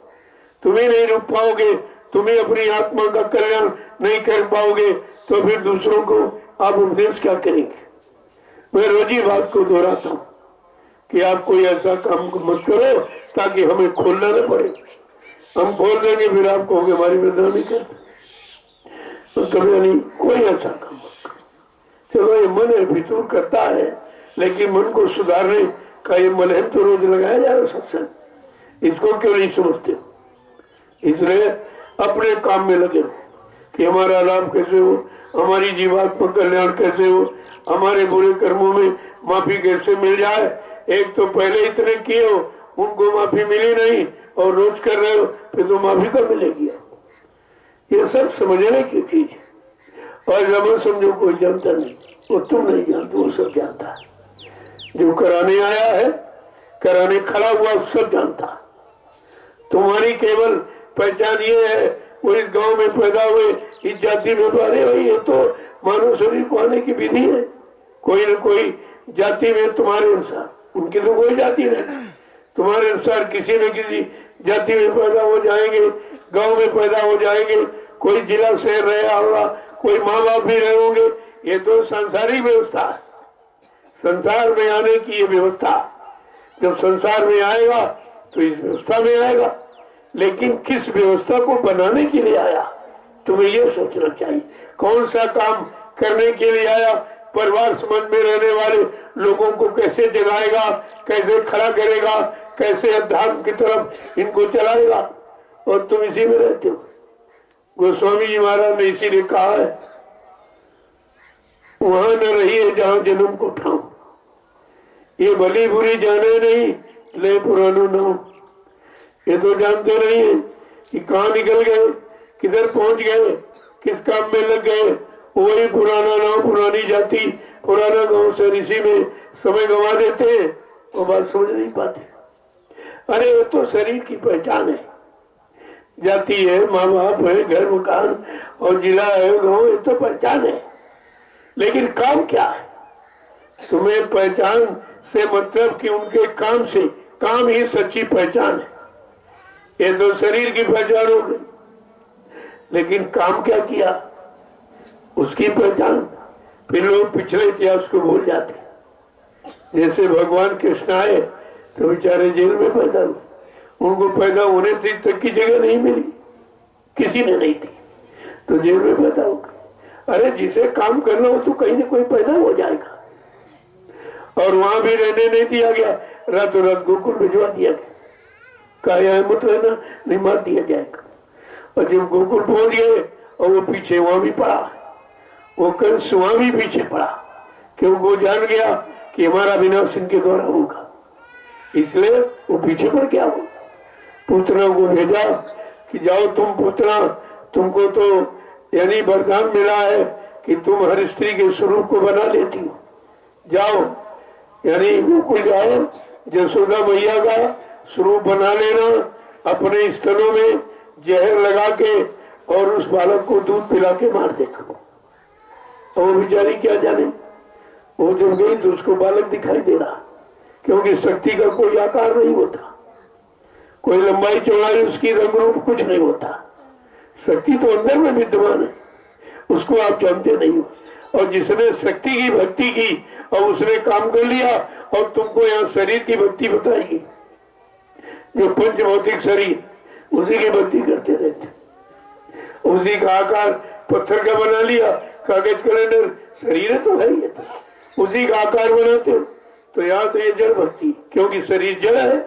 तुम ही नहीं रुक पाओगे, तुम ही अपनी आत्मा का कल्याण नहीं कर पाओगे, तो फिर दूसरों को आप उपदेश क्या करेंगे? मैं रोज ही बात को दोहराता हूँ कि आप कोई ऐसा काम मत करो ताकि हमें खोलना न पड़े। हम खोल देंगे फिर आप कहोगे हमारी वृद्धा नहीं करते, तो कभी नहीं कोई ऐसा काम मत करो। चलो ये मन है भीतर करता है, लेकिन मन को सुधारने का ये मलहम तो रोज लगाया जा रहा है सत्संग, इसको क्यों नहीं समझते हो? इसलिए अपने काम में लगे रहो कि हमारा लाभ कैसे हो, हमारी जीवात्मा कल्याण कैसे हो, हमारे बुरे कर्मों में माफी कैसे मिल जाए। एक तो पहले इतने किए हो, उनको माफी मिली नहीं और रोज कर रहे हो, फिर तो माफी कब मिलेगी? ये सब समझने की चीज है। और जब समझो कोई जानता नहीं, वो तुम नहीं जानते, वो सब जानता है। जो कराने आया है, कराने खड़ा हुआ, सब जानता है। तुम्हारी केवल पहचान ये है वो इस गांव में पैदा हुए, इस जाति में पैदा हुए, ये तो मानव शरीर को आने की विधि है। कोई न कोई जाति में तुम्हारे अनुसार, उनकी तो कोई जाति नहीं, तुम्हारे अनुसार किसी न किसी जाति में पैदा हो जाएंगे, गांव में पैदा हो जाएंगे, कोई जिला शहर रहा होगा, कोई माँ बाप भी रहे होंगे। ये तो सांसारिक व्यवस्था है, संसार में आने की ये व्यवस्था। जब संसार में आएगा तो इस व्यवस्था में आएगा, लेकिन किस व्यवस्था को बनाने के लिए आया तुम्हें ये सोचना चाहिए। कौन सा काम करने के लिए आया? परिवार समाज में रहने वाले लोगों को कैसे जगाएगा, कैसे खड़ा करेगा, कैसे अध्यात्म की तरफ इनको चलाएगा, और तुम इसी में रहते हो। गोस्वामी जी महाराज ने इसीलिए कहा है, वहां न रहिए जहां जन्म को ठाऊं, ये भली बुरी जाने नहीं, ले पुरानो नाम। ये तो जानते नहीं है कि कहाँ निकल गए, किधर पहुंच गए, किस काम में लग गए। वही पुराना नाम, पुरानी जाति, पुराना गांव से इसी में समय गंवा देते हैं और बात समझ नहीं पाते। अरे ये तो शरीर की पहचान है, जाति है, माँ बाप है, घर मकान और जिला है, गांव, ये तो पहचान है। लेकिन काम क्या है? तुम्हें पहचान से मतलब कि उनके काम से, काम ही सच्ची पहचान है। ये तो शरीर की पहचान हो गई, लेकिन काम क्या किया उसकी पहचान। फिर लोग पिछले इतिहास को भूल जाते। जैसे भगवान कृष्ण आए तो बेचारे जेल में पैदा हुए, उनको पैदा होने तक की जगह नहीं मिली, किसी ने नहीं दी, तो जेल में पैदा हो गए। अरे जिसे काम करना हो तो कहीं ना कहीं पैदा हो जाएगा। और वहां भी रहने नहीं दिया गया, रातों रात गोकुल भिजवा दिया गया, कहा मत रहना, नहीं मार दिया जाएगा। और जब गोकुल पहुंच गए और वो पीछे वहां भी पड़ा, वो कंस वहां भी पीछे पड़ा, क्योंकि वो जान गया कि हमारा विनाश इनके द्वारा होगा, इसलिए वो पीछे पड़ गया। वो पूतना को भेजा कि जाओ तुम पूतना, तुमको तो यानी वरदान मिला है कि तुम हर स्त्री के स्वरूप को बना लेती हो, जाओ यानी गोकुल जाओ, यशोदा मैया का स्वरूप बना लेना, अपने स्तनों में जहर लगा के और उस बालक को दूध पिला के मार देना। और वो बेचारी क्या जाने, वो जब गई तो उसको बालक दिखाई दे रहा, क्योंकि शक्ति का कोई आकार नहीं होता, कोई लंबाई चौड़ाई उसकी रंग रूप कुछ नहीं होता, शक्ति तो अंदर में विद्यमान है, उसको आप जानते नहीं हो। और जिसने शक्ति की भक्ति की और उसने काम कर लिया, और तुमको यहाँ शरीर की भक्ति बताएगी, जो पंच भौतिक शरीर उसी की भक्ति करते रहते, उसी का आकार पत्थर का बना लिया, कागज कैलेंडर शरीर तो है, ये तो उसी का आकार बनाते हो। तो यहाँ तो ये जड़ भक्ति, क्योंकि शरीर जड़ है,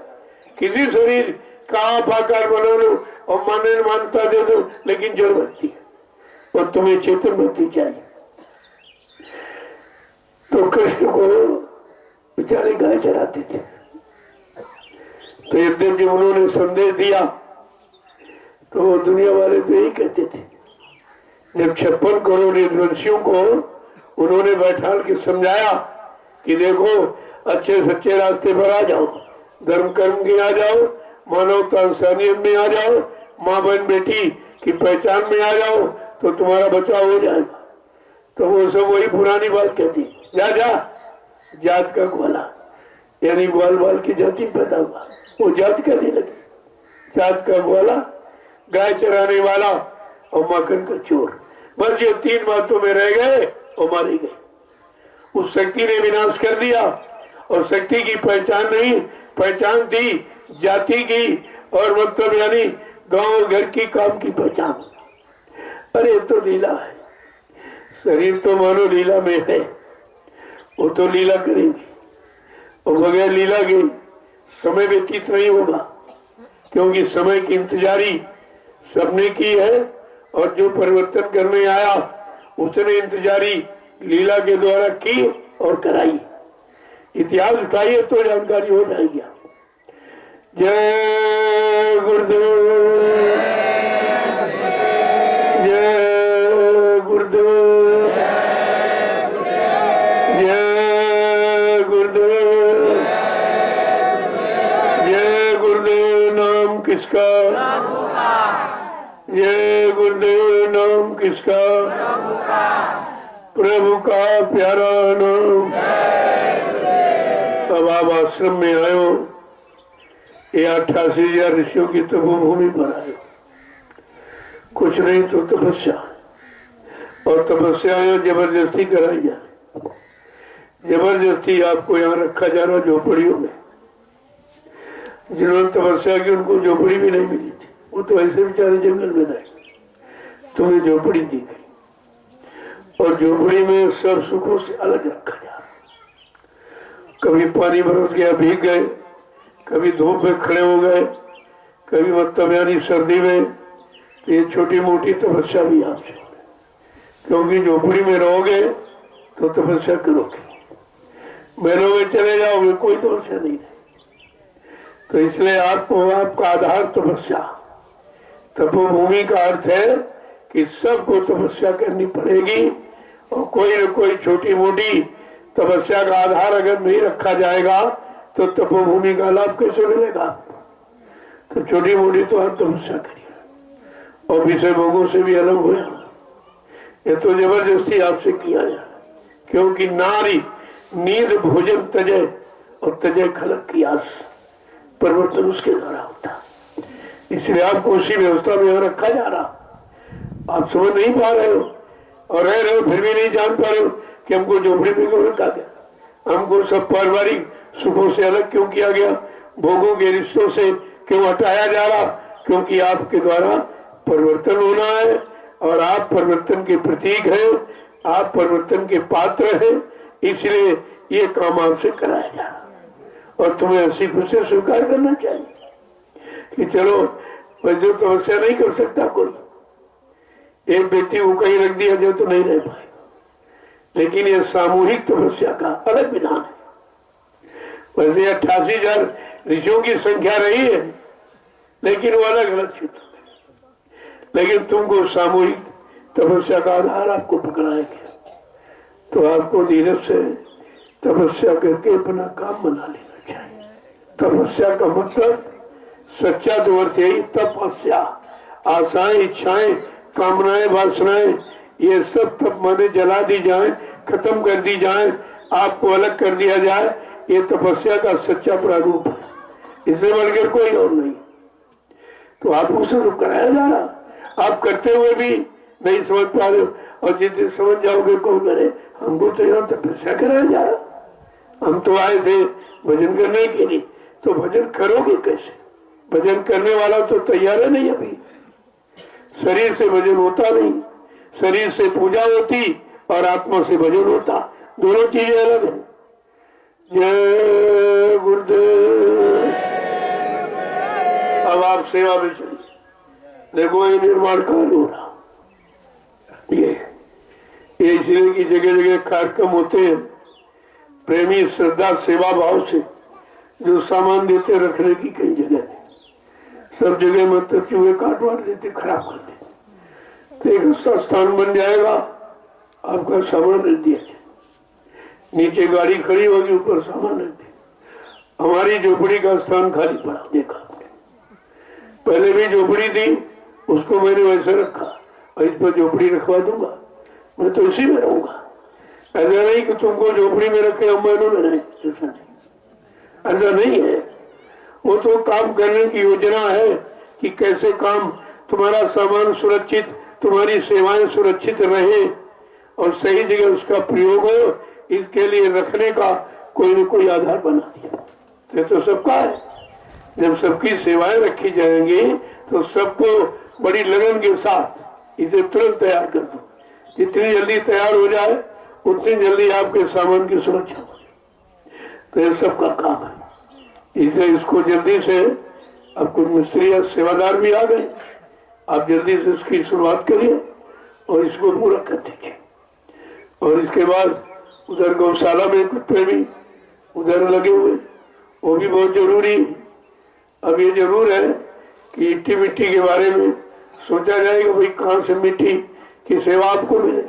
किसी शरीर का आप आकार बना लो और मान्यता दे दो, लेकिन जड़ भक्ति है, और तुम्हें चेतन भक्ति चाहिए। तो कृष्ण को बेचारे गाय चराते थे, तो यद्यप जब उन्होंने संदेश दिया तो दुनिया वाले तो यही कहते थे, जब 56 करोड़ यदुवंशियों को उन्होंने बैठाल के समझाया कि देखो अच्छे सच्चे रास्ते पर आ जाओ, धर्म कर्म के आ जाओ, मानवता इंसानियत में आ जाओ, माँ बहन बेटी की पहचान में आ जाओ, तो तुम्हारा बचाव हो जाएगा। तो वो सब वही पुरानी बात कहती, जा जा जात का ग्वाला, यानी ग्वाल बाल की जाति पैदा हुआ, वो जात करने लगी, जात का ग्वाला, गाय चराने वाला और माखन का चोर, बस ये 3 बातों में रह गए और मारे गए। उस शक्ति ने विनाश कर दिया, और शक्ति की पहचान नहीं, पहचान थी जाति की, और मतलब यानी गांव घर की काम की पहचान। अरे तो लीला है, शरीर तो मानो लीला में है, वो तो लीला करेंगे, और बगैर लीला के समय व्यतीत नहीं होगा, क्योंकि समय की इंतजारी सबने की है, और जो परिवर्तन करने आया उसने इंतजारी लीला के द्वारा की और कराई। इतिहास उठाइए तो जानकारी हो जाएगी। जय गुरुदेव, जय गुरुदेव, जय गुरुदेव, जय गुरुदेव। नाम किसका? जय गुरुदेव। नाम किसका? प्रभु का प्यारा नाम। अब आप आश्रम में आयो, ये 88,000 ऋषियों की तपोभूमि पर आयो, कुछ नहीं तो तपस्या, और तपस्या आयो जबरदस्ती कराई जा रही, जबरदस्ती आपको यहाँ रखा जा रहा झोपड़ियों में। जिन्होंने तपस्या की उनको झोपड़ी भी नहीं मिली थी, वो तो ऐसे बेचारे जंगल में रहे, तुम्हें झोपड़ी दी गई, और झोपड़ी में सब सुखों से अलग रखा जा रहा। कभी पानी बरस गया भीग गए, कभी धूप में खड़े हो गए, कभी मतलब यानी सर्दी में, तो ये छोटी मोटी तपस्या भी आपसे, क्योंकि झोपड़ी में रहोगे तो तपस्या करोगे, महलों में चले जाओगे कोई तपस्या नहीं है। तो इसलिए आपको आपका आधार तपस्या, तपोभूमि का अर्थ है कि सबको तपस्या करनी पड़ेगी, और कोई न कोई छोटी मोटी तपस्या का आधार अगर नहीं रखा जाएगा तो तपोभूमि का लाभ कैसे मिलेगा। तो छोटी मोटी तो आप तपस्या करिए, और विषय भोगों से भी अलग हो जाना, ये तो जबरदस्ती आपसे किया जाए, क्योंकि नारी नींद भोजन तजय और तजय खलक की आस, परिवर्तन उसके द्वारा होता, इसलिए आपको उसी व्यवस्था में यहाँ रखा जा रहा। आप समझ नहीं पा रहे हो और रह रहे हो, फिर भी नहीं जान पा रहे हो कि हमको झोपड़ी में क्यों रखा गया, हमको सब पारिवारिक सुखों से अलग क्यों किया गया, भोगों के रिश्तों से क्यों हटाया जा रहा, क्योंकि आपके द्वारा परिवर्तन होना है, और आप परिवर्तन के प्रतीक हैं, आप परिवर्तन के पात्र हैं, इसलिए ये काम आपसे कराया जा रहा, और तुम्हें हंसी खुशी स्वीकार करना चाहिए कि चलो वैसे तपस्या नहीं कर सकता कोई। एक व्यक्ति को कहीं रख दिया जाए तो नहीं रह पाएगा, लेकिन ये सामूहिक तपस्या का अलग विधान है। वैसे 88,000 ऋषियों की संख्या रही है, लेकिन वो अलग अलग क्षेत्र में। लेकिन तुमको सामूहिक तपस्या का आधार आपको पकड़ाया गया, तो आपको धीरज से तपस्या करके अपना काम बना लेना चाहिए। तपस्या का मतलब सच्चा तो अर्थ यही तपस्या। आशाएं, इच्छाएं, कामनाएं, वासनाएं ये सब तप माने जला दी जाए, खत्म कर दी जाए, आपको अलग कर दिया जाए, ये तपस्या का सच्चा प्रारूप है। इससे बढ़कर कोई और नहीं। तो आपको उसे तो कराया जा रहा, आप करते हुए भी नहीं समझ पा रहे हो, और जिस दिन समझ जाओगे कौन करे, हमको तो यहाँ तपस्या कराया जा रहा। हम तो आए थे भजन करने के लिए, तो भजन करोगे कैसे? भजन करने वाला तो तैयार है नहीं। अभी शरीर से भजन होता नहीं, शरीर से पूजा होती और आत्मा से भजन होता, दोनों चीजें अलग है। जय गुरुदेव। अब आप सेवा में चलिए। देखो ये निर्माण कार्य हो रहा, ये इसलिए की जगह जगह कार्यक्रम होते हैं। प्रेमी श्रद्धा सेवा भाव से जो सामान देते रखने की, कई जगह सब जगह मतलब चूहे काट वाट देते, खराब कर देते। तो एक अच्छा स्थान बन जाएगा, आपका सामान रख दिया जाए, नीचे गाड़ी खड़ी होगी, ऊपर सामान रख दिया। हमारी झोपड़ी का स्थान खाली पड़ा, देखा आपने। पहले भी झोपड़ी थी, उसको मैंने वैसे रखा, और इस पर झोपड़ी रखवा दूंगा, मैं तो इसी में रहूंगा। ऐसा नहीं कि तुमको झोपड़ी में रखे हम महीनों में रहे, ऐसा नहीं, ऐसा नहीं है। वो तो काम करने की योजना है कि कैसे काम, तुम्हारा सामान सुरक्षित, तुम्हारी सेवाएं सुरक्षित रहे और सही जगह उसका प्रयोग हो, इसके लिए रखने का कोई न कोई आधार बना दिया। तो सबका है। जब सबकी सेवाएं रखी जाएंगी तो सबको बड़ी लगन के साथ इसे तुरंत तैयार कर दो। जितनी जल्दी तैयार हो जाए उतनी जल्दी आपके सामान की सुरक्षा हो जाए। तो ये सबका काम है, इसलिए इसको जल्दी से, अब कुछ मिस्त्री या सेवादार भी आ गए, आप जल्दी से इसकी शुरुआत करिए और इसको पूरा कर दीजिए। और इसके बाद उधर गौशाला में कुछ प्रेमी उधर लगे हुए, वो भी बहुत जरूरी। अब ये जरूर है कि इट्टी मिट्टी के बारे में सोचा जाएगा, भाई कहाँ से मिट्टी की सेवा आपको मिले।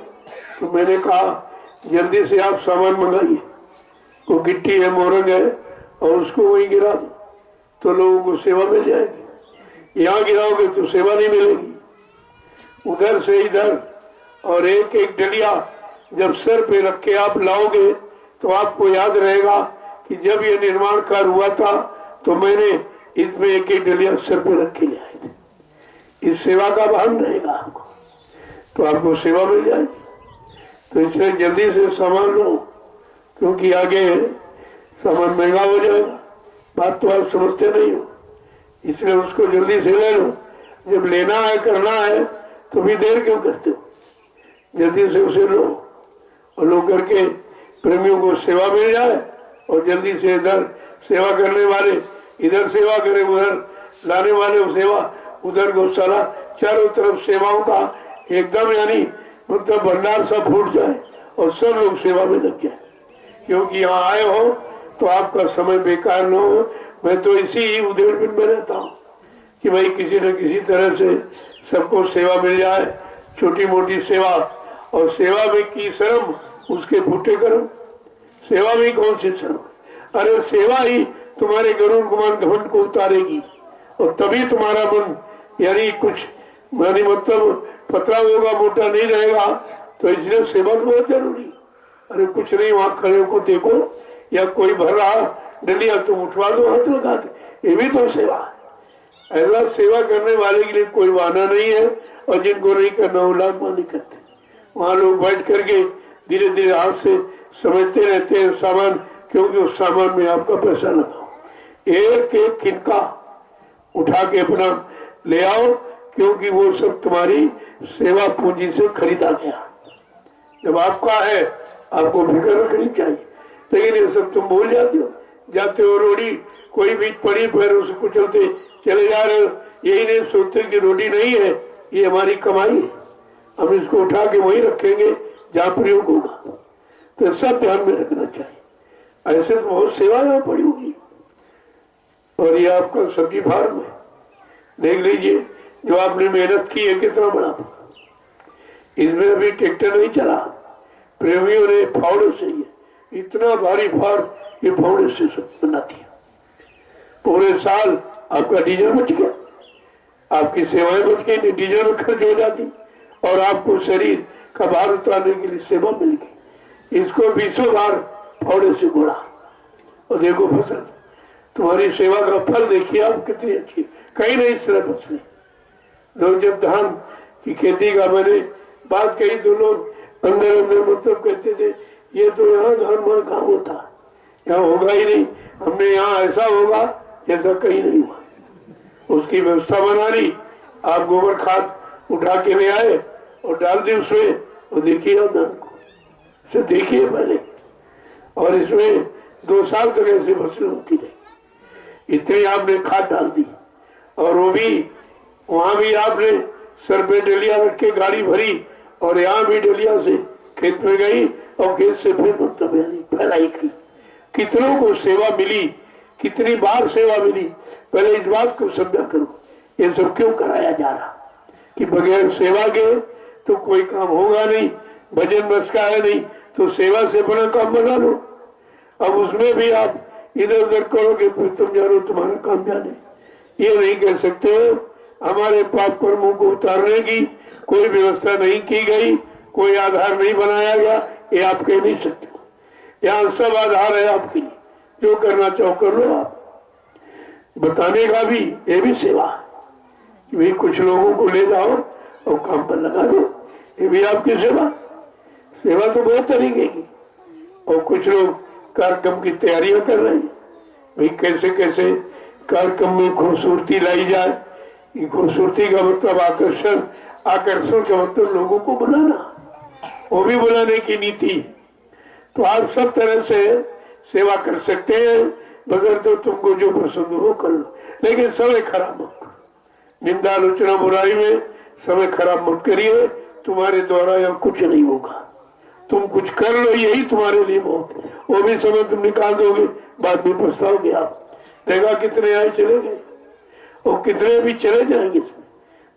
तो मैंने कहा जल्दी से आप सामान मंगाइए, वो गिट्टी है, मोरंग है, और उसको वही गिरा दो तो लोगों को सेवा मिल जाएगी। यहाँ गिराओगे तो सेवा नहीं मिलेगी। उधर से इधर, और एक एक डलिया जब सर पे रख के आप लाओगे तो आपको याद रहेगा कि जब ये निर्माण कार्य हुआ था तो मैंने इसमें एक एक डलिया सर पे रख के ले आए थे। इस सेवा का भान रहेगा आपको, तो आपको सेवा मिल जाएगी। तो इसलिए जल्दी से सामान लो, क्योंकि आगे सामान महंगा हो जाएगा। बात तो आप समझते नहीं हो, इसलिए उसको जल्दी से ले लो। जब लेना है, करना है, तो भी देर क्यों करते हो? जल्दी से उसे लो, और लो करके प्रेमियों को सेवा मिल जाए, और जल्दी से इधर सेवा करने वाले इधर सेवा करें, उधर लाने वाले सेवा, उधर गौशाला, चारों तरफ सेवाओं का एकदम यानी मतलब भंडार सब फूट जाए और सब लोग सेवा में लग जाए। क्योंकि यहाँ आए हो तो आपका समय बेकार न हो। मैं तो इसी ही उद्देश्य में रहता हूँ कि भाई किसी न किसी तरह से सबको सेवा मिल जाए, छोटी मोटी सेवा। और सेवा में की शर्म, उसके फूटे कर्म। सेवा में कौन सी शर्म? अरे सेवा ही तुम्हारे गरुड़ गुमान घमंड को उतारेगी, और तभी तुम्हारा मन यानी कुछ मानी मतलब पतला होगा, मोटा नहीं रहेगा। तो इसलिए सेवा बहुत जरूरी। अरे कुछ नहीं, वहां खड़े को देखो, या कोई भर रहा डलिया, तुम उठवा दो हाथ लगा के, ये भी तो सेवा है। ऐसा सेवा करने वाले के लिए कोई बहाना नहीं है, और जिनको नहीं करना वो लाभ नहीं करते। वहां लोग बैठ करके धीरे धीरे हाथ से समझते रहते हैं सामान, क्योंकि उस सामान में आपका पैसा लगाओ। एक एक किनका उठा के अपना ले आओ, क्योंकि वो सब तुम्हारी सेवा पूंजी से खरीदा गया। जब आपका है आपको फिक्र रखनी चाहिए, लेकिन ये सब तुम भूल जाते हो। रोड़ी कोई बीच पड़ी, फिर उसे कुचलते चले जा रहे हो, यही नहीं सोचते कि रोटी नहीं है, ये हमारी कमाई है, हम इसको उठा के वहीं रखेंगे जहाँ प्रयोग होगा। तो सब ध्यान में रखना चाहिए। ऐसे तो बहुत सेवा यहाँ पड़ी हुई। और ये आपका सब्जी फार्म है, देख लीजिए जो आपने मेहनत की है कितना बड़ा। इसमें अभी ट्रैक्टर नहीं चला, प्रेमियों ने फावड़े से ही इतना भारी फार्म ये फावड़े से सब बना दिया। पूरे साल आपका डीजल बच गया, आपकी सेवाएं बच गई, डीजल खर्च हो जाती और आपको शरीर का भार उतारने के लिए सेवा मिल गई। इसको 20 बार फावड़े से गोड़ा और देखो फसल, तुम्हारी सेवा का फल देखिए आप कितनी अच्छी, कहीं नहीं इस तरह फसले। लोग जब धान की खेती का मैंने बात कही तो लोग अंदर अंदर मतलब कहते थे ये तो यहाँ धान मान कहाँ होता, यहाँ होगा ही नहीं, हमने यहाँ ऐसा होगा जैसा कहीं नहीं हुआ। उसकी व्यवस्था बना ली, आप गोबर खाद उठा के ले आए और डाल दी उसमें, और देखिए धान को देखिए पहले, और इसमें 2 साल तक ऐसी फसल होती रही। इतनी आपने खाद डाल दी और वो भी वहां भी आपने सर पे डलिया रख के गाड़ी भरी और यहाँ भी डलिया से खेत में गई और खेत से फिर मतलब फैलाई गई। कितनों को सेवा मिली, कितनी बार सेवा मिली। पहले इस बात को समझा करो, ये सब क्यों कराया जा रहा कि बगैर सेवा के तो कोई काम होगा नहीं, भजन बस का है नहीं, तो सेवा से बड़ा काम बना लो। अब उसमें भी आप इधर उधर करोगे फिर तुम जानो तुम्हारा काम जाने। ये नहीं कह सकते हमारे पाप कर्मों को उतारने की कोई व्यवस्था नहीं की गई, कोई आधार नहीं बनाया गया, ये आप कह नहीं सकते। यहाँ सब आधार है आपके लिए, जो करना चाहो कर लो। आप बताने का भी ये भी सेवा है, भाई कुछ लोगों को ले जाओ और काम पर लगा दो, ये भी आपकी सेवा। सेवा तो बहुत तरीके की। और कुछ लोग कार्यक्रम की तैयारियां कर रहे हैं, भाई कैसे कैसे कार्यक्रम में खूबसूरती लाई जाए। खूबसूरती का मतलब आकर्षण, आकर्षण का मतलब लोगों को बुलाना, वो भी बुलाने की नीति। तो आप सब तरह से सेवा कर सकते हैं, मगर तो तुमको जो पसंद हो कर लो, लेकिन समय खराब मत करो। निंदा आलोचना बुराई में समय खराब मत करिए, तुम्हारे द्वारा यहाँ कुछ नहीं होगा। तुम कुछ कर लो, यही तुम्हारे लिए बहुत, वो भी समय तुम निकाल दोगे, बाद में पछताओगे। आप देखा कितने आए चले गए और कितने भी चले जाएंगे।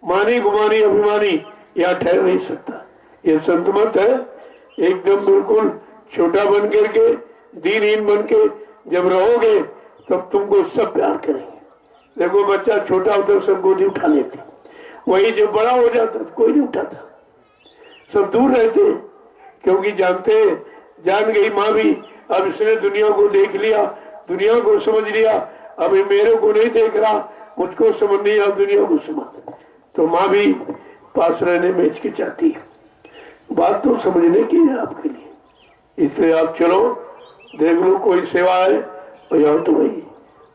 मानी गुमानी अभिमानी यहाँ ठहर नहीं सकता। ये संत मत है, एकदम बिल्कुल छोटा बन करके, दीनहीन बन के जब रहोगे तब तुमको सब प्यार करेंगे। देखो बच्चा छोटा होता सब गोदी उठा लेते, वही जब बड़ा हो जाता तो कोई नहीं उठाता, सब दूर रहते, क्योंकि जानते जान गई माँ भी अब इसने दुनिया को देख लिया, दुनिया को समझ लिया, अब ये मेरे को नहीं देख रहा, मुझको समझ नहीं आ, दुनिया को समझ। तो माँ भी पास रहने में हिचकिचाती है। बात तो समझने की है आपके लिए, इसलिए आप चलो देख लो कोई सेवा है और यहाँ तो वही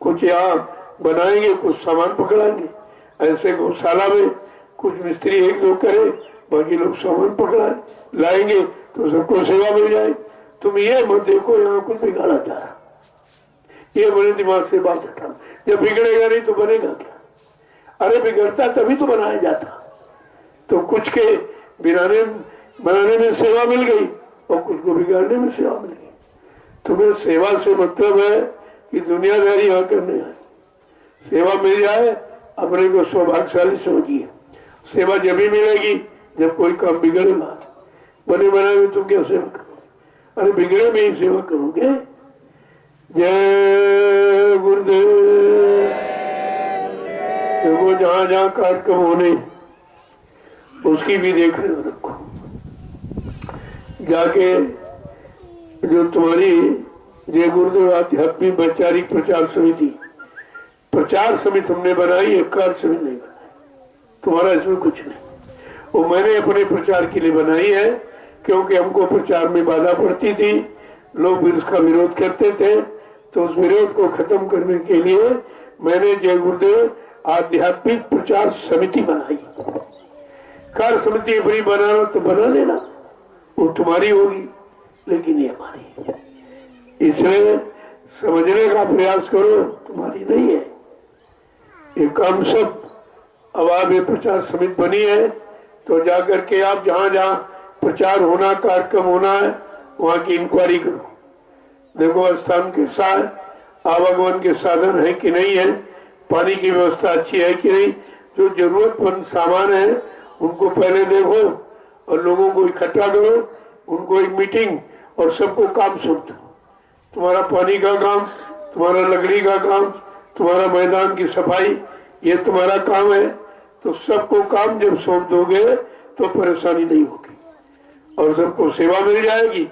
कुछ यहाँ बनाएंगे, कुछ सामान पकड़ाएंगे। ऐसे गौशाला में कुछ मिस्त्री 1-2 करे, बाकी लोग सामान पकड़ाए लाएंगे तो सबको सेवा मिल जाए। तुम ये मत देखो यहाँ कुछ बिगाड़ा जा रहा, ये बड़े दिमाग से बात हटाओ। जब बिगड़ेगा नहीं तो बनेगा क्या? अरे बिगड़ता तभी तो बनाया जाता। तो कुछ के बनाने में सेवा मिल गई और कुछ को बिगाड़ने में सेवा मिल गई। तुम्हें सेवा से मतलब है कि दुनियादारी यहाँ करने आए, सेवा मिल जाए अपने को सौभाग्यशाली समझिए। सेवा जब भी मिलेगी जब कोई काम बिगड़ेगा, बने बनाए में तुम क्या सेवा करोगे? अरे बिगड़े में ही सेवा करोगे। जय गुरुदेव। देखो जहाँ जहाँ कार्यक्रम होने उसकी भी देख रहे हो, रखो जाके जो तुम्हारी जय गुरुदेव आध्यात्मिक वैचारिक प्रचार समिति हमने बनाई है, कार्य समिति नहीं बनाई, तुम्हारा इसमें कुछ नहीं। वो मैंने अपने प्रचार के लिए बनाई है, क्योंकि हमको प्रचार में बाधा पड़ती थी, लोग भी उसका विरोध करते थे। तो उस विरोध को खत्म करने के लिए मैंने जय गुरुदेव आध्यात्मिक प्रचार समिति बनाई। कार्य समिति अपनी बनाना तो बना लेना, वो तुम्हारी होगी, लेकिन ये हमारी। इसलिए समझने का प्रयास करो, तुम्हारी नहीं है ये काम। सब अब आप ये प्रचार समिति बनी है तो जाकर के आप जहाँ जहाँ प्रचार होना, कार्यक्रम होना है, वहाँ की इंक्वायरी करो। देखो स्थान कैसा है, आवागमन के साधन है कि नहीं है, पानी की व्यवस्था अच्छी है कि नहीं, जो जरूरतमंद सामान है उनको पहले देखो और लोगों को इकट्ठा करो, उनको एक मीटिंग और सबको काम सौंप दो। तुम्हारा पानी का काम, तुम्हारा लकड़ी का काम, तुम्हारा मैदान की सफाई, ये तुम्हारा काम है। तो सबको काम जब सौंप दोगे तो परेशानी नहीं होगी और सबको सेवा मिल जाएगी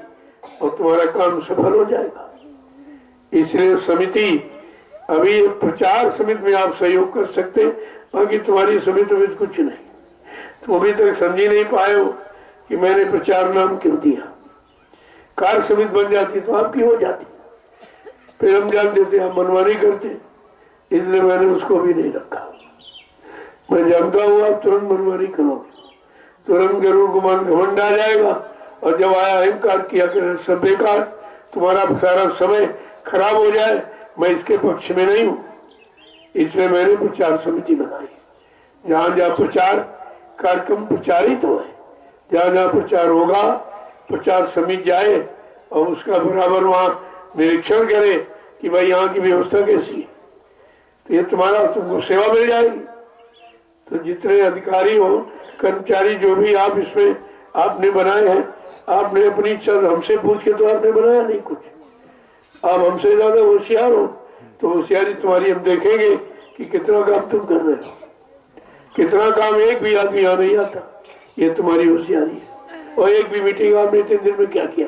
और तुम्हारा काम सफल हो जाएगा। इसलिए समिति, अभी प्रचार समिति में आप सहयोग कर सकते, बाकी तुम्हारी समिति में कुछ नहीं। तुम अभी तक समझी नहीं पाए हो कि मैंने प्रचार नाम क्यों दिया। कार्य समिति बन जाती तो आपकी हो जाती, फिर हम जान देते, हम मनमानी करते, इसलिए मैंने उसको भी नहीं रखा। मैं जानता हूँ आप तुरंत मनमानी करोगे, तुरंत गरुड़ गुमान घमंड आ जाएगा और जब आया अहंकार किया करे सब बेकार, तुम्हारा सारा समय खराब हो जाए। मैं इसके पक्ष में नहीं हूँ, इसलिए मैंने प्रचार समिति बनाई। जहाँ जहाँ प्रचार कार्यक्रम प्रचारित हो, जहाँ जहाँ प्रचार होगा प्रचार समिति जाए और उसका बराबर वहाँ निरीक्षण करे कि भाई यहाँ की व्यवस्था कैसी है, तो ये तुम्हारा, तुमको सेवा मिल जाएगी। तो जितने अधिकारी हो, कर्मचारी, जो भी आप इसमें आपने बनाए हैं, आपने अपनी इच्छा हमसे पूछ के तो आपने बनाया नहीं कुछ, आप हमसे ज्यादा होशियार हो, तो होशियारी तुम्हारी हम देखेंगे कि कितना काम तुम कर रहे हो, कितना काम एक भी आदमी यहाँ नहीं आता, ये तुम्हारी होशियारी है। और एक भी मीटिंग आपने 3 दिन में क्या किया?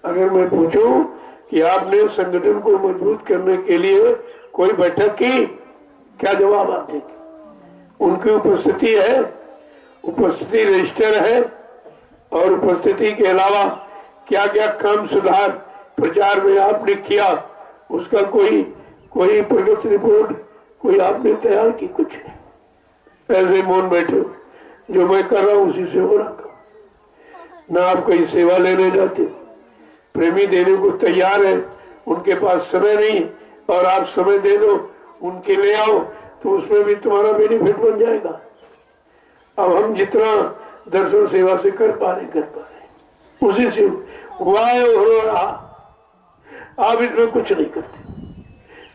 अगर मैं पूछूं कि आपने संगठन को मजबूत करने के लिए कोई बैठक की, क्या जवाब आप देंगे? उनकी उपस्थिति है, उपस्थिति रजिस्टर है, और उपस्थिति के अलावा क्या क्या काम सुधार प्रचार में आपने किया, उसका कोई प्रगति रिपोर्ट कोई आपने तैयार की? कुछ नहीं। ऐसे मौन बैठे हो, जो मैं कर रहा हूँ उसी से हो रहा। ना आप कहीं सेवा लेने जाते, प्रेमी देने को तैयार है, उनके पास समय नहीं, और आप समय दे दो, उनके ले आओ, तो उसमें भी तुम्हारा बेनिफिट बन जाएगा। अब हम जितना दर्शन सेवा से कर पा रहे उसी से हुआ है हो रहा। आप इसमें कुछ नहीं करते,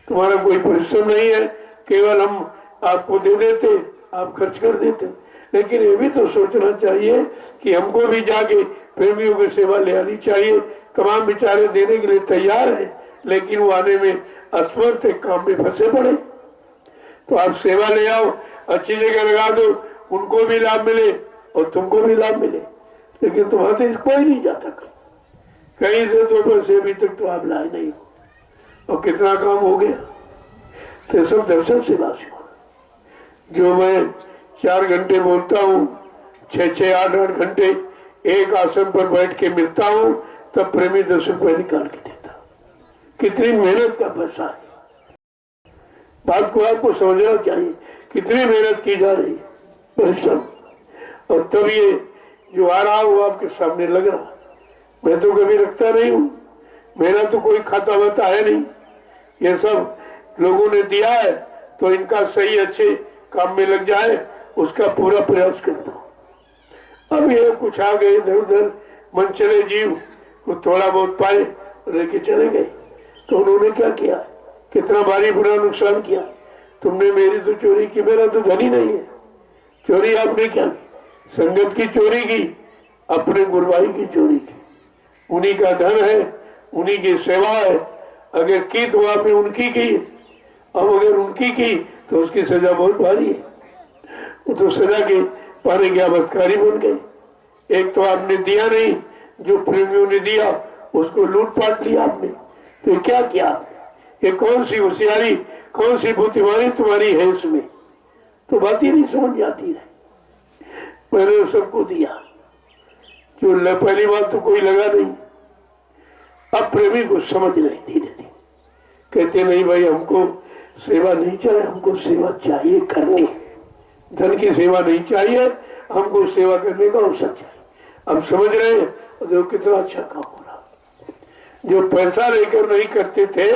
तुम्हारा कोई परिश्रम नहीं है, केवल हम आपको दे देते, आप खर्च कर देते। लेकिन ये भी तो सोचना चाहिए कि हमको भी जाके प्रेमियों की सेवा ले आनी चाहिए। तमाम बेचारे देने के लिए तैयार है, लेकिन वो आने में असमर्थ है, काम में फंसे पड़े। तो आप सेवा ले आओ, अच्छी जगह लगा दो, उनको भी लाभ मिले और तुमको भी लाभ मिले। लेकिन तुम्हारे कोई नहीं जाता, कहीं से तो बस अभी तक तो आप लाए नहीं हो, और कितना काम हो गया। तो सब दर्शन सेवा से हो। जो मैं 4 घंटे बोलता हूँ, 6-6, 8-8 घंटे एक आसन पर बैठ के मिलता हूँ, तब प्रेमी 10 रुपये निकाल के देता। कितनी मेहनत का पैसा है, बात को आपको समझना चाहिए, कितनी मेहनत की जा रही है, परिश्रम। और तब ये जो आ रहा वो आपके सामने लग रहा। मैं तो कभी रखता नहीं हूँ, मेरा तो कोई खाता वाता है नहीं, ये सब लोगों ने दिया है, तो इनका सही अच्छे काम में लग जाए, उसका पूरा प्रयास करता हूँ। अब ये कुछ आ गए इधर उधर मन चले जीव को थोड़ा बहुत पाए लेके चले गए, तो उन्होंने क्या किया, कितना भारी बुरा नुकसान किया। तुमने मेरी तो चोरी की, मेरा तो धन ही नहीं है। चोरी आपने क्या की? संगत की चोरी की, अपने गुरुभाई की चोरी की। उन्हीं का धन है, उन्हीं की सेवा है, अगर की तो आपने उनकी की, अब अगर उनकी की तो उसकी सजा बहुत भारी है। वो तो सजा के पाने के बदकारी बन गए। एक तो आपने दिया नहीं, जो प्रेमियों ने दिया उसको लूटपाट लिया आपने, तो क्या किया? ये कौन सी होशियारी, कौन सी बुद्धिमानी तुम्हारी है इसमें? तो बात ही नहीं समझ जाती है। मैंने सबको दिया, जो पहली बात तो कोई लगा नहीं। अब प्रेमी को समझ रहे धीरे धीरे, कहते नहीं भाई हमको सेवा नहीं चाहिए, हमको सेवा चाहिए करनी, धन की सेवा नहीं चाहिए, हमको सेवा करने का अवसर चाहिए। अब समझ रहे हैं, देखो कितना अच्छा काम हो रहा। जो पैसा लेकर नहीं करते थे,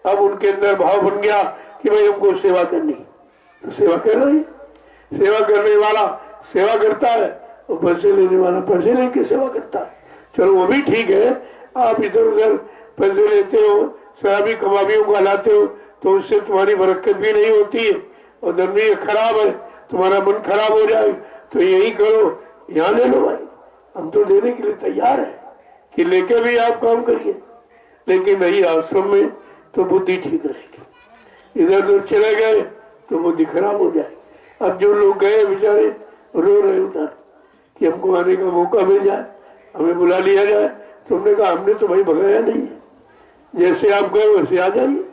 अब उनके अंदर भाव बन गया कि भाई हमको सेवा करनी, तो सेवा कर रहे। सेवा करने वाला सेवा करता है और पैसे लेने वाला पैसे लेके सेवा करता है। चलो वो भी ठीक है, आप इधर उधर पैसे लेते हो, शराबी कबाबियों को हलाते हो, तो उससे तुम्हारी बरकत भी नहीं होती है और धर्मी खराब है, तुम्हारा मन खराब हो जाए। तो यही करो, यहाँ ले लो भाई, हम तो देने के लिए तैयार है कि लेके भी आप काम करिए, लेकिन नहीं आश्रम में तो बुद्धि ठीक रहेगी। इधर उधर चले गए तो बुद्धि खराब हो जाए। अब जो लोग गए बेचारे रो रहे उधर कि हमको आने का मौका मिल जाए, हमें बुला लिया जाए। तुमने कहा हमने तो भाई भगाया नहीं है, जैसे आप गए वैसे आ जाइए।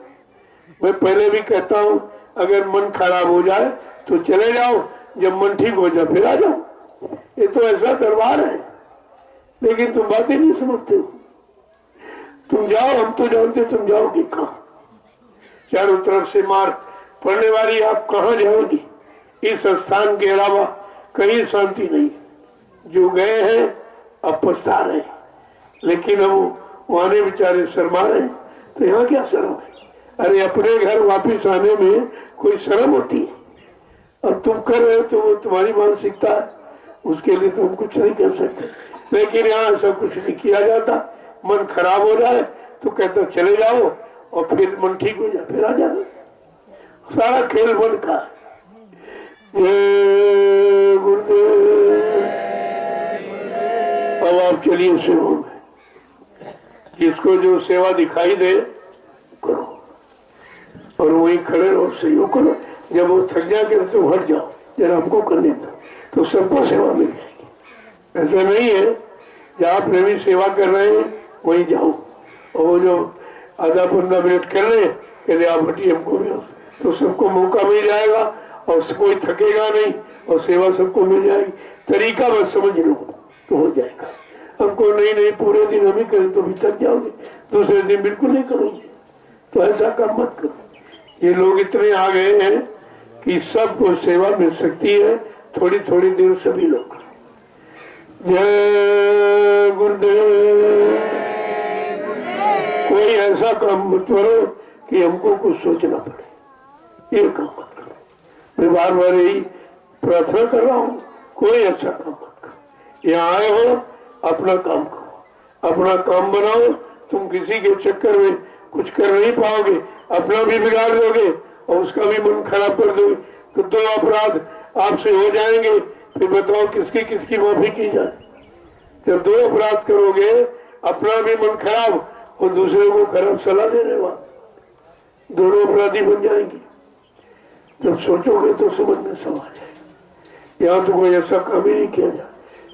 मैं पहले भी कहता हूँ अगर मन खराब हो जाए तो चले जाओ, जब मन ठीक हो जाए फिर आ जाओ। ये तो ऐसा दरबार है, लेकिन तुम बातें नहीं समझते हो। तुम जाओ, हम तो जानते तुम जाओगे कहाँ। चारों तरफ से मार पड़ने वाली, आप कहाँ जाओगी। इस स्थान के अलावा कहीं शांति नहीं। जो गए हैं अब पछता रहे, लेकिन अब वो आने बेचारे शर्मा रहे, तो यहाँ क्या शर्म है। अरे अपने घर वापिस आने में कोई शर्म होती है। अब तुम कर रहे हो तो वो तुम्हारी मानसिकता है, उसके लिए तुम कुछ नहीं कर सकते। लेकिन यहाँ सब कुछ नहीं किया जाता। मन खराब हो जाए तो कहते चले जाओ, और फिर मन ठीक हो जाए फिर आ जाना। सारा खेल मन का। ये गुरुदेव, अब आप चलिए सेवा में, जिसको जो सेवा दिखाई दे करो, और वहीं खड़े रहो, सहयोग करो। जब वो थक जाए तो हट जाओ, जरा हमको करने दो, तो सबको सेवा मिल जाएगी। ऐसा नहीं है जहाँ प्रेमी सेवा कर रहे हैं वहीं जाओ, और वो जो आधा 15 मिनट कर रहे कहते आप हटिए हमको भी, तो सबको मौका मिल जाएगा और कोई थकेगा नहीं, और सेवा सबको मिल जाएगी। तरीका बस समझ लो तो हो जाएगा। हमको नहीं पूरे दिन हम ही करें तो भी थक जाओगे, दूसरे दिन बिल्कुल नहीं करोगे। तो ऐसा काम मत करो। ये लोग इतने आ गए हैं कि सबको सेवा मिल सकती है, थोड़ी थोड़ी देर सभी लोग। जय गुरुदेव। कोई ऐसा काम मत करो कि हमको कुछ सोचना पड़े, ये काम मत करो। मैं बार बार यही प्रार्थना कर रहा हूँ, कोई अच्छा काम मत करो। यहाँ आए हो अपना काम करो, अपना काम बनाओ। तुम किसी के चक्कर में कुछ कर नहीं पाओगे, अपना भी बिगाड़ दोगे और उसका भी मन खराब कर दोगे, तो 2 अपराध आपसे हो जाएंगे। फिर बताओ किसकी किसकी माफी की जाए। जब 2 अपराध करोगे, अपना भी मन खराब और दूसरे को खराब सलाह देने वाला, दोनों अपराधी बन जाएंगे। जब सोचोगे तो समझ में समा जाएगा। यहाँ तो कोई ऐसा काम ही नहीं किया जाए,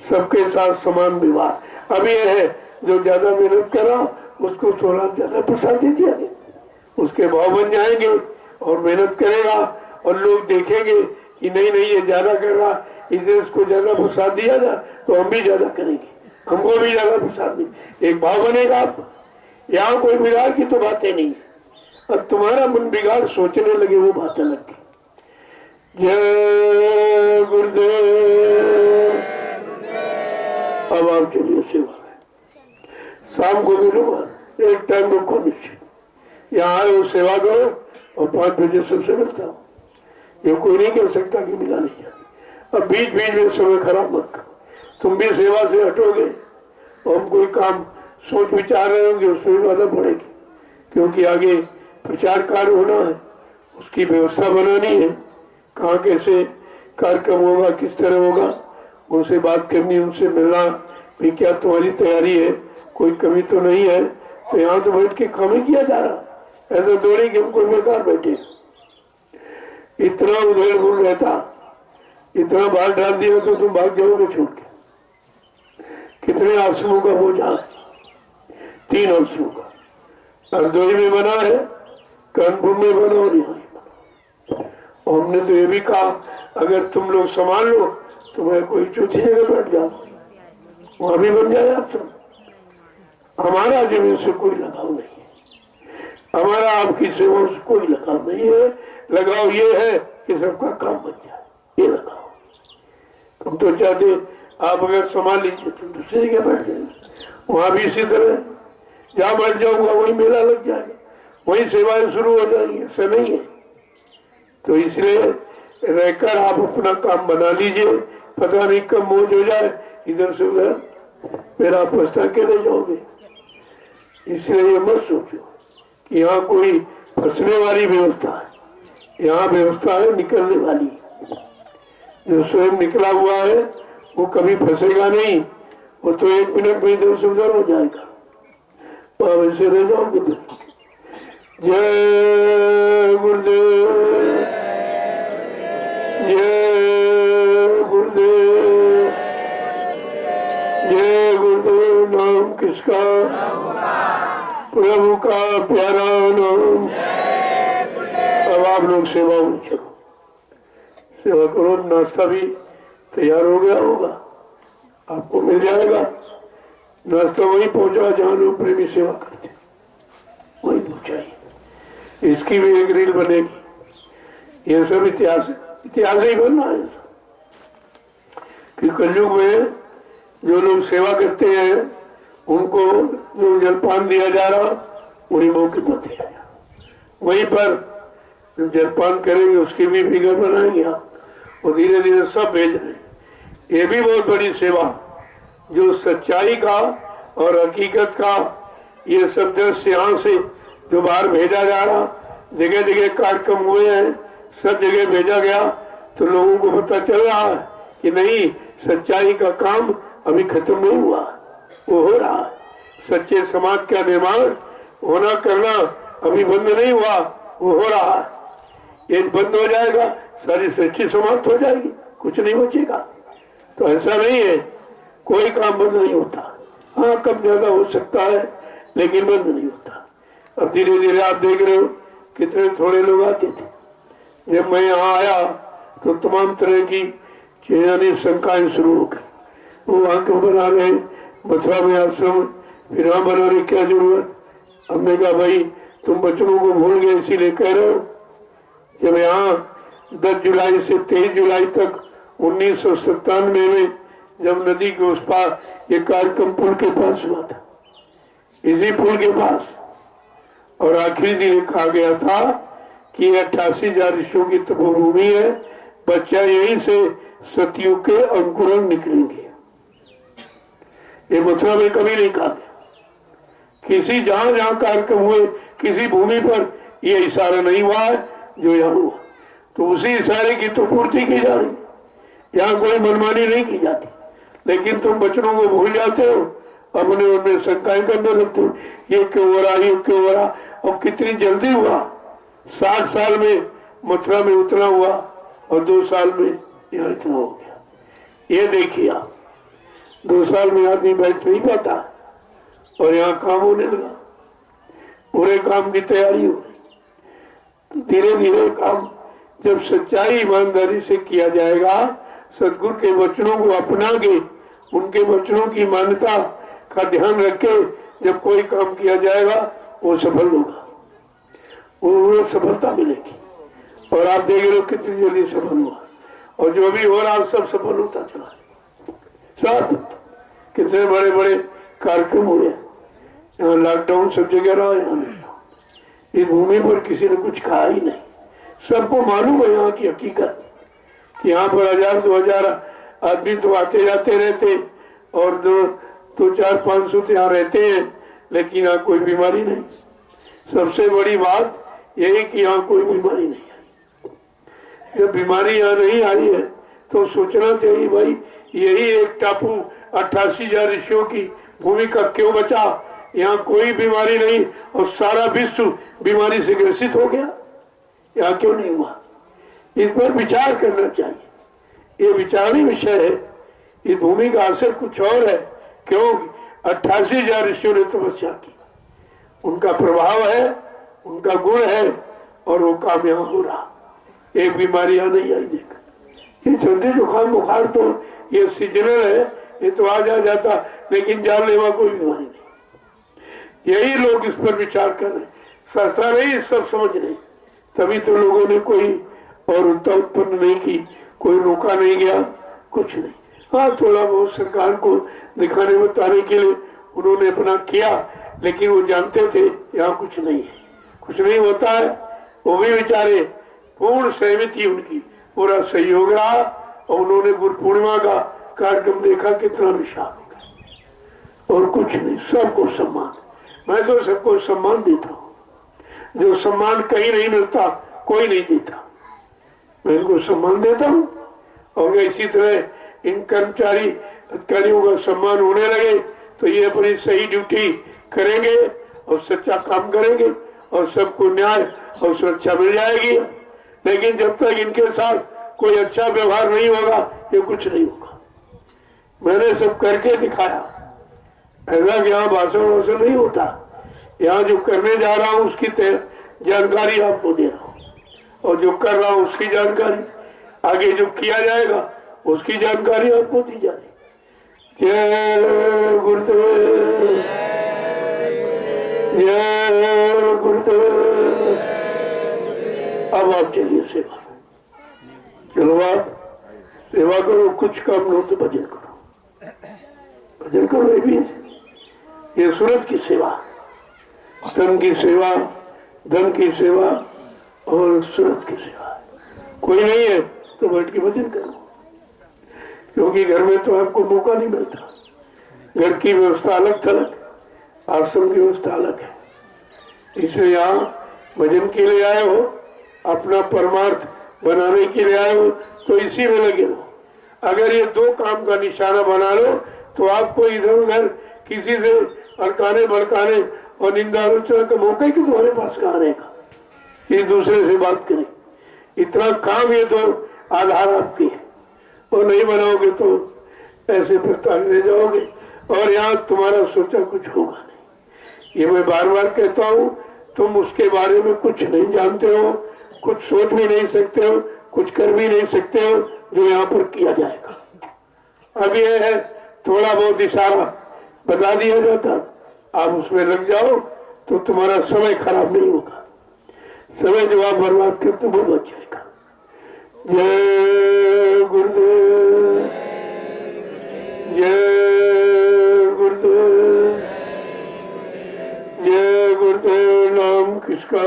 सबके साथ समान व्यवहार। अब यह है जो ज्यादा मेहनत करा उसको थोड़ा ज्यादा प्रसाद दे दिया, उसके भाव बन जाएंगे और मेहनत करेगा, और लोग देखेंगे कि नहीं ये ज्यादा कर रहा, इसे इसको ज्यादा प्रसाद दिया जाए तो हम भी ज्यादा करेंगे, हमको भी ज्यादा प्रसाद देंगे। एक भाव बनेगा आपको। यहाँ कोई बिगाड़ की तो बातें नहीं, अब तुम्हारा मन बिगाड़ सोचने लगे वो बात अलग है। जय गुरुदेव। अब आप चलिए सेवा में, शाम को मिलूंगा, एक टाइम रखो निश्चित। यहाँ आए वो सेवा करो और 5 बजे सबसे मिलता हूँ। ये कोई नहीं कह सकता कि मिला नहीं जाता। अब बीच बीच में समय खराब मत करो। तुम भी सेवा से हटोगे और हम कोई काम सोच विचार रहे होंगे, उसमें बाधा पड़ेगी, क्योंकि आगे प्रचार कार्य होना है, उसकी व्यवस्था बनानी है। कहाँ कैसे कार्यक्रम होगा, किस तरह होगा, उनसे बात करनी, उनसे मिलना, भाई क्या तुम्हारी तैयारी है, कोई कमी तो नहीं है। तो यहाँ तो बैठ के काम ही किया जा रहा, ऐसा दौड़े कि हम कोई बेकार बैठे। इतना उधेड़ बुल रहता, इतना बाहर डाल दिया तो तुम भाग जाओगे छोड़ के। कितने आंसुओं का बोझा है, 3 आंसुओं का। हरदोई में बना है, कानपुर में बना और यहाँ बना। और हमने तो ये भी कहा अगर तुम लोग संभाल लो तो मैं कोई चौथी जगह बैठ जाऊं, वहां भी बन जाए आश्रम। हमारा जमीन से कोई लगाव नहीं है, हमारा आपकी सेवा से कोई लगाव नहीं है। लगाव ये है कि सबका काम बन जाए, ये लगाव। तुम तो चाहते आप अगर संभाल लीजिए तो दूसरी जगह बैठ जाएंगे, वहां भी इसी तरह जहाँ बैठ जाऊंगा वही मेला लग जाएगा, वही सेवाएं शुरू हो जाएंगी। ऐसा नहीं है। तो इसलिए रहकर आप अपना काम बना लीजिए, पता नहीं कब मौज हो जाए इधर से उधर फिर आप पछता के रह जाओगे। इसलिए ये मत सोचो कि यहाँ कोई फंसने वाली व्यवस्था है, यहाँ व्यवस्था है निकलने वाली। जो स्वयं निकला हुआ है वो कभी फंसेगा नहीं, वो तो 1 मिनट में इधर से उधर हो जाएगा, तो ऐसे रह जाओगे फिर। जय गुरुदेव, जय गुरुदेव, जय गुरुदेव। नाम किसका? प्रभु का प्यारा नाम। अब आप लोग सेवा में चलो, सेवा करो। नाश्ता भी तैयार हो गया होगा, आपको मिल जाएगा। नाश्ता वही पहुंचा जहाँ लोग प्रेमी सेवा करते, वही पहुंचाइए। इसकी भी एक रील बनेगी। ये सब इतिहास ही बनना है कि कलयुग में जो लोग सेवा करते हैं उनको जो जलपान दिया जा रहा उन्हीं मौके पर दिया जा, वहीं पर जो जलपान करेंगे उसकी भी फिगर बनाएंगे आप, और धीरे धीरे सब भेज रहे। ये भी बहुत बड़ी सेवा, जो सच्चाई का और हकीकत का ये सब दृश्य यहाँ से जो बाहर भेजा जा रहा, जगह जगह कार्यक्रम हुए हैं, सब जगह भेजा गया, तो लोगों को पता चल रहा है कि नहीं, सच्चाई का काम अभी खत्म नहीं हुआ, वो हो रहा है। सच्चे समाज का निर्माण होना करना अभी बंद नहीं हुआ, वो हो रहा है। ये बंद हो जाएगा सारी सच्ची समाप्त हो जाएगी, कुछ नहीं बचेगा। तो ऐसा नहीं है, कोई काम बंद नहीं होता। हाँ, कम ज्यादा हो सकता है लेकिन बंद नहीं होता। अब धीरे धीरे आप देख रहे हो कितने थोड़े लोग आते थे। जब मैं यहाँ आया तो तमाम तरह की यानी शंकाएं शुरू हो गई। वो वहाँ क्यों बना रहे, मथुरा में आश्रम, फिर वहाँ बना रहे, क्या जरूरत। हमने कहा भाई तुम बच्चों को भूल गए इसीलिए कह रहे हो। जब यहाँ 10 जुलाई से 23 जुलाई तक 1997 में जब नदी के उस पार ये कार्यक्रम पुल के पास हुआ था, इसी पुल के पास, और आखिरी दिन कहा गया था कि 88,000 ऋषियों की तपोभूमि है, बच्चा यहीं से सतयुग के अंकुरण निकलेंगे। ये मथुरा में कभी नहीं कहा गया। किसी जहां जहां कार्यक्रम हुए किसी भूमि पर ये इशारा नहीं हुआ है जो यहाँ हुआ, तो उसी इशारे की तो पूर्ति की जा रही। यहाँ कोई मनमानी नहीं की जाती, लेकिन तुम बच्चों को भूल जाते हो, अपने उनमें शंकाएं करने लगते हो, ये क्यों हो रहा, ये क्यों हो रहा। और कितनी जल्दी हुआ, 60 साल में मथुरा में उतना हुआ और 2 साल में यहाँ इतना हो गया। ये देखिए आप, 2 साल में आदमी बैठ नहीं पाता और यहाँ काम होने लगा, पूरे काम की तैयारी हो रही। धीरे धीरे काम जब सच्चाई ईमानदारी से किया जाएगा, सदगुरु के वचनों को अपना के, उनके वचनों की मान्यता का ध्यान रख के जब कोई काम किया जाएगा वो सफल होगा, वो सफलता मिलेगी। और आप देख रहे हो कितनी जल्दी सफल हुआ, और जो भी हो रहा सब सफल होता चला है। सब कितने बड़े बड़े कार्यक्रम हुए, यहाँ लॉकडाउन सब जगह रहा, यहाँ इस भूमि पर किसी ने कुछ कहा ही नहीं। सबको मालूम है यहाँ की हकीकत कि यहाँ पर 1000-2000 आदमी तो आते जाते रहते, और 2-4-500 यहाँ रहते हैं, लेकिन यहाँ कोई बीमारी नहीं। सबसे बड़ी बात यही कि यहाँ कोई बीमारी नहीं आई। जब बीमारी यहाँ नहीं आई है तो सोचना चाहिए भाई, यही एक टापू 88,000 ऋषियों की भूमि का क्यों बचा, यहाँ कोई बीमारी नहीं और सारा विश्व बीमारी से ग्रसित हो गया, यहाँ क्यों नहीं हुआ। इस पर विचार करना चाहिए, ये विचारणीय विषय है। इस भूमि का असर कुछ और है, क्यों 88,000 ऋषियों ने तपस्या की, उनका प्रभाव है, उनका गुण है, और वो काम यहाँ हो रहा। एक बीमारी यहाँ नहीं आई। देख, ये सर्दी जुकाम बुखार तो ये सीजनल है, ये तो आ जाता, लेकिन जानलेवा कोई बीमारी नहीं। यही लोग इस पर विचार कर रहे, सस्ता नहीं सब समझ रहे, तभी तो लोगों ने कोई और उत्पन्न नहीं की, कोई रोका नहीं गया, कुछ नहीं। हाँ, थोड़ा बहुत सरकार को दिखाने बताने के लिए उन्होंने अपना किया, लेकिन वो जानते थे यहाँ कुछ नहीं है, कुछ नहीं होता है। वो भी बेचारे पूर्ण सहमति उनकी, पूरा सहयोग रहा और उन्होंने गुरु पूर्णिमा का कार्यक्रम देखा, कितना विशाल हो गया। और कुछ नहीं, सबको सम्मान। मैं तो सबको सम्मान देता हूँ, जो सम्मान कहीं नहीं मिलता, कोई नहीं देता, मैं इनको सम्मान देता हूँ। और इसी तरह इन कर्मचारी अधिकारियों का सम्मान होने लगे तो ये अपनी सही ड्यूटी करेंगे और सच्चा काम करेंगे और सबको न्याय और सुरक्षा मिल जाएगी। लेकिन जब तक इनके साथ कोई अच्छा व्यवहार नहीं होगा, ये कुछ नहीं होगा। मैंने सब करके दिखाया, ऐसा यहाँ भाषण वाषण नहीं होता। यहाँ जो करने जा रहा हूँ उसकी जानकारी आपको दे रहा हूँ, और जो कर रहा हूँ उसकी जानकारी, आगे जो किया जाएगा उसकी जानकारी आपको दी जा रही। जय गुरुदेव, जय गुरुदेव। अब आप चलिए सेवा, चलो आप सेवा करो, कुछ काम लो तो भजन करो, भजन करो। ये भी ये सूरत की सेवा, तन की सेवा, धन की सेवा और सूरत की सेवा। कोई नहीं है तो बैठ के भजन करो, क्योंकि घर में तो आपको मौका नहीं मिलता। घर की व्यवस्था अलग थलग, आश्रम की व्यवस्था अलग है। इसलिए यहाँ भजन के लिए आए हो, अपना परमार्थ बनाने के लिए आए हो, तो इसी में लगे रहो। अगर ये दो काम का निशाना बना लो तो आपको इधर उधर किसी से अड़काने भड़काने और निंदा आलोचना का मौका ही तुम्हारे पास कहाँ रहेगा, एक दूसरे से बात करें। इतना काम ये तो आधार आपकी है, और नहीं बनाओगे तो ऐसे फिर ले जाओगे और यहाँ तुम्हारा सोचा कुछ होगा नहीं। ये मैं बार बार कहता हूँ, तुम उसके बारे में कुछ नहीं जानते हो, कुछ सोच भी नहीं सकते हो, कुछ कर भी नहीं सकते हो जो यहाँ पर किया जाएगा। अब ये है थोड़ा बहुत इशारा बता दिया जाता, आप उसमें लग जाओ तो तुम्हारा समय खराब नहीं होगा। समय जो आप बर्बाद करते वो बच जाएगा। जय गुरुदेव, जय गुरुदेव, जय गुरुदेव। नाम किसका?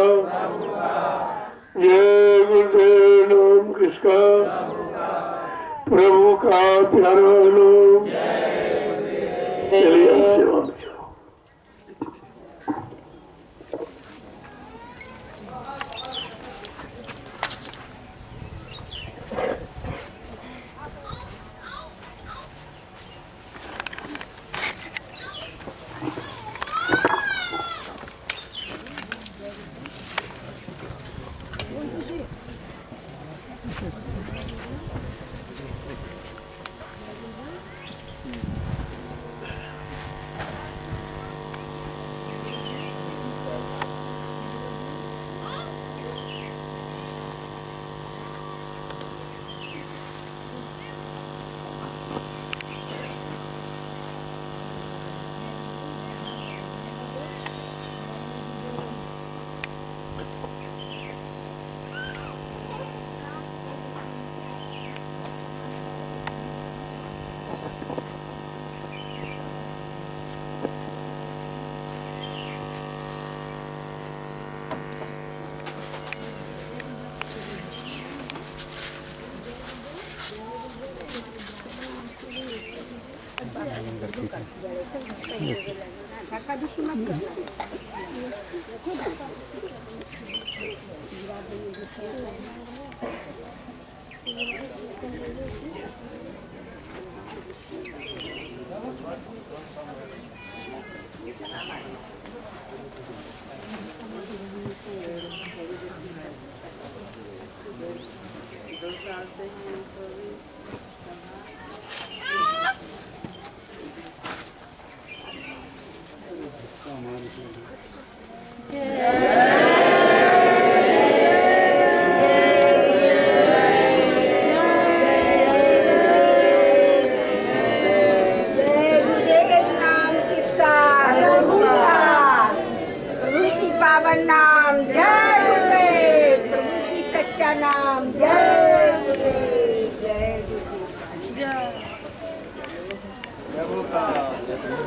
जय गुरुदेव। नाम किसका? प्रभु का प्यारा नाम। चलिए सेवा में चलो।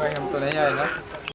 हम तो नहीं आए ना।